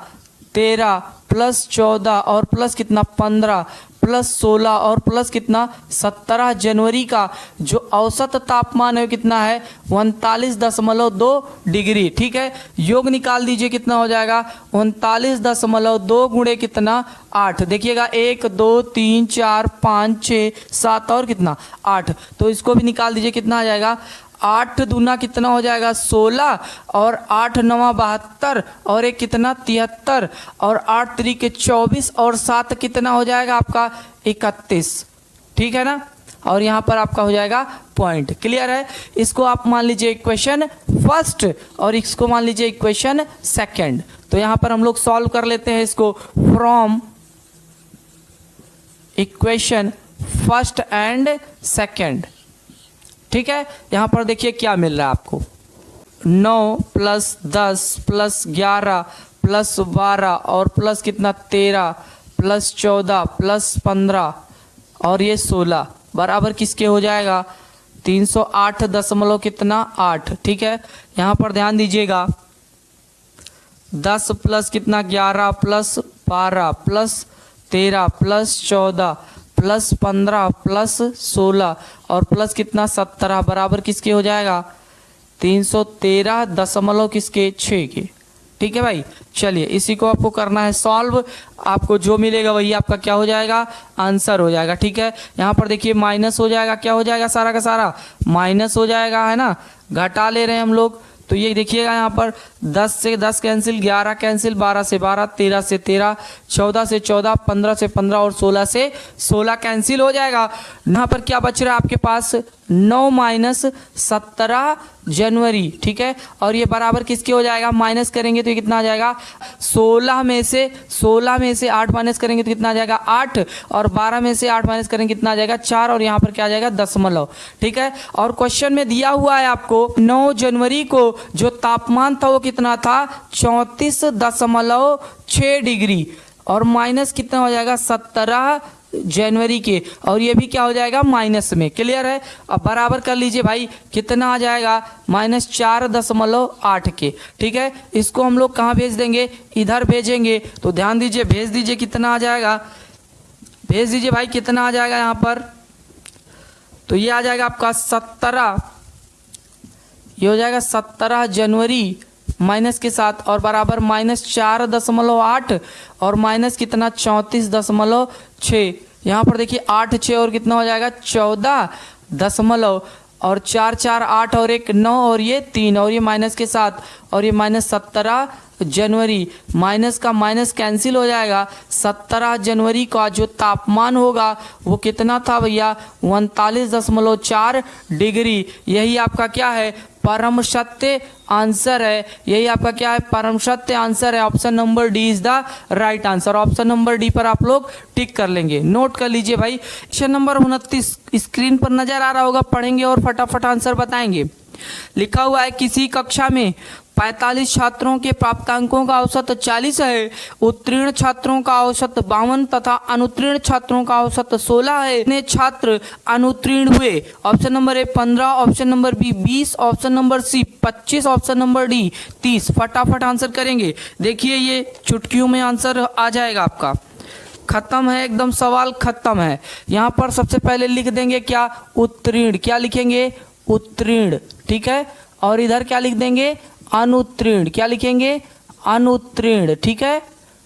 13 प्लस 14 और प्लस कितना 15 प्लस 16 और प्लस कितना 17 जनवरी का जो औसत तापमान है कितना है 39.2 डिग्री। ठीक है, योग निकाल दीजिए, कितना हो जाएगा 39.2 गुणे कितना 8। देखिएगा 1 2 3 4 5 6 7 और कितना 8, तो इसको भी निकाल दीजिए, कितना आ जाएगा 8 दूना कितना हो जाएगा 16 और 8 नवा 72 और एक कितना 73 और 8 तरीके 24 और 7 कितना हो जाएगा आपका 31। ठीक है ना, और यहाँ पर आपका हो जाएगा पॉइंट। क्लियर है, इसको आप मान लीजिए इक्वेशन फर्स्ट और इसको मान लीजिए इक्वेशन सेकंड। तो यहाँ पर हम लोग सॉल्व कर लेते हैं इसको from equation first and second. ठीक है, यहाँ पर देखिए क्या मिल रहा है आपको 9 प्लस 10 प्लस 11 प्लस 12 और प्लस कितना 13 प्लस 14 प्लस 15 और ये 16 बराबर किसके हो जाएगा 308 दशमलव कितना 8। ठीक है, यहाँ पर ध्यान दीजिएगा 10 प्लस कितना 11 plus 12 plus 13 plus 14 plus 15 plus 16 और प्लस कितना 17 बराबर किसके हो जाएगा 313 दशमलव किसके 6 के। ठीक है भाई, चलिए इसी को आपको करना है सॉल्व, आपको जो मिलेगा वही आपका क्या हो जाएगा आंसर हो जाएगा। ठीक है, यहाँ पर देखिए माइनस हो जाएगा, क्या हो जाएगा सारा का सारा माइनस हो जाएगा, है ना, घटा ले रहे हैं हम लोग। तो ये देखिएगा यहाँ पर 10 से 10 कैंसिल, 11 कैंसिल, 12 से 12, 13 से 13, 14 से 14, 15 से 15 और 16 से 16 कैंसिल हो जाएगा। यहाँ पर क्या बच रहा है आपके पास 9 माइनस 17 जनवरी। ठीक है, और ये बराबर किसके हो जाएगा, माइनस करेंगे तो ये कितना आ जाएगा 16 में से 8 माइनस करेंगे तो कितना आ जाएगा 8 और 12 में से 8 माइनस करेंगे कितना आ जाएगा 4 और यहाँ पर क्या आ जाएगा दशमलव। ठीक है, और क्वेश्चन में दिया हुआ है आपको 9 जनवरी को जो तापमान था वो कितना था 34.6 डिग्री और माइनस कितना हो जाएगा 17 जनवरी के, और ये भी क्या हो जाएगा माइनस में। क्लियर है, अब बराबर कर लीजिए भाई, कितना आ जाएगा -4.8 के। ठीक है, इसको हम लोग कहाँ भेज देंगे, इधर भेजेंगे। तो ध्यान दीजिए, भेज दीजिए, कितना आ जाएगा, भेज दीजिए भाई, कितना आ जाएगा यहाँ पर। तो ये आ जाएगा आपका 17, ये हो जाएगा 17 जनवरी माइनस के साथ और बराबर -4.8 और माइनस कितना 34.6। यहाँ पर देखिए 8 6 और कितना हो जाएगा 14 दशमलव और 4 4 8 और 1 9 और ये 3 और ये माइनस के साथ और ये -17 जनवरी, माइनस का माइनस कैंसिल हो जाएगा। 17 जनवरी का जो तापमान होगा वो कितना था भैया 39.4 डिग्री। यही आपका क्या है परम सत्य आंसर है, यही आपका क्या है परम सत्य आंसर है। Option number D is the right answer. Option number D पर आप लोग टिक कर लेंगे, नोट कर लीजिए भाई। क्वेश्चन नंबर 29 स्क्रीन पर नजर आ रहा होगा, पढ़ेंगे और फटाफट आंसर बताएंगे। लिखा हुआ है किसी कक्षा में 45 छात्रों के प्राप्तांकों का औसत 40 है, उत्तीर्ण छात्रों का औसत 52 तथा अनुत्तीर्ण छात्रों का औसत 16 है। कितने छात्र अनुत्तीर्ण हुए? Option number A 15, option number B 20, option number C 25, option number D 30। फटाफट आंसर करेंगे। देखिए ये चुटकियों में आंसर आ जाएगा आपका, खत्म है एकदम, सवाल खत्म है। यहाँ पर सबसे पहले लिख देंगे क्या उत्तीर्ण, क्या लिखेंगे उत्तीर्ण। ठीक है, और इधर क्या लिख देंगे अनुत्तीर्ण, क्या लिखेंगे अनुत्तीर्ण। ठीक है,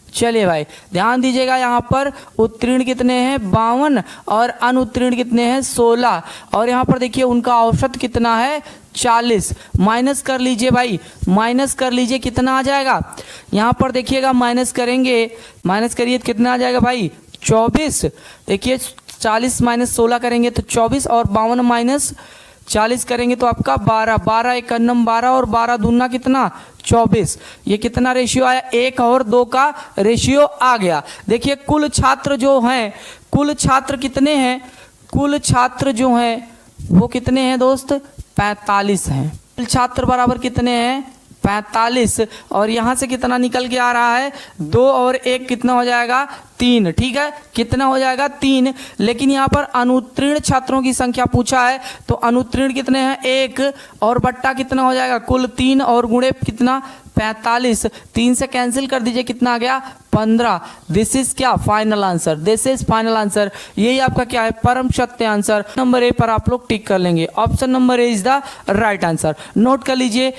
चलिए भाई ध्यान दीजिएगा, यहाँ पर उत्तीर्ण कितने हैं 52 और अनुत्तीर्ण कितने हैं 16 और यहाँ पर देखिए उनका औसत कितना है 40। माइनस कर लीजिए भाई, माइनस कर लीजिए, कितना आ जाएगा यहाँ पर देखिएगा, माइनस करेंगे, माइनस करिए तो कितना आ जाएगा भाई 24। देखिए 40 माइनस 16 करेंगे तो 24 और 52 माइनस 40 करेंगे तो आपका 12, 12 एक अन्नम 12 और 12 दूना कितना 24। ये कितना रेशियो आया 1 और 2 का रेशियो आ गया। देखिए कुल छात्र जो हैं, कुल छात्र कितने हैं, कुल छात्र जो हैं वो कितने हैं दोस्त 45 हैं। कुल छात्र बराबर कितने हैं 45 और यहाँ से कितना निकल के आ रहा है 2 और 1 कितना हो जाएगा 3। ठीक है, कितना हो जाएगा 3। लेकिन यहाँ पर अनुत्तीर्ण छात्रों की संख्या पूछा है तो अनुत्तीर्ण कितने हैं 1 और बट्टा कितना हो जाएगा कुल 3 और गुणे कितना 45। 3 से कैंसिल कर दीजिए, कितना आ गया 15। दिस इज क्या final answer, this is final answer. यही आपका क्या है परम सत्य आंसर। नंबर ए पर आप लोग टिक कर लेंगे। Option number A is the right answer. Note कर लीजिए।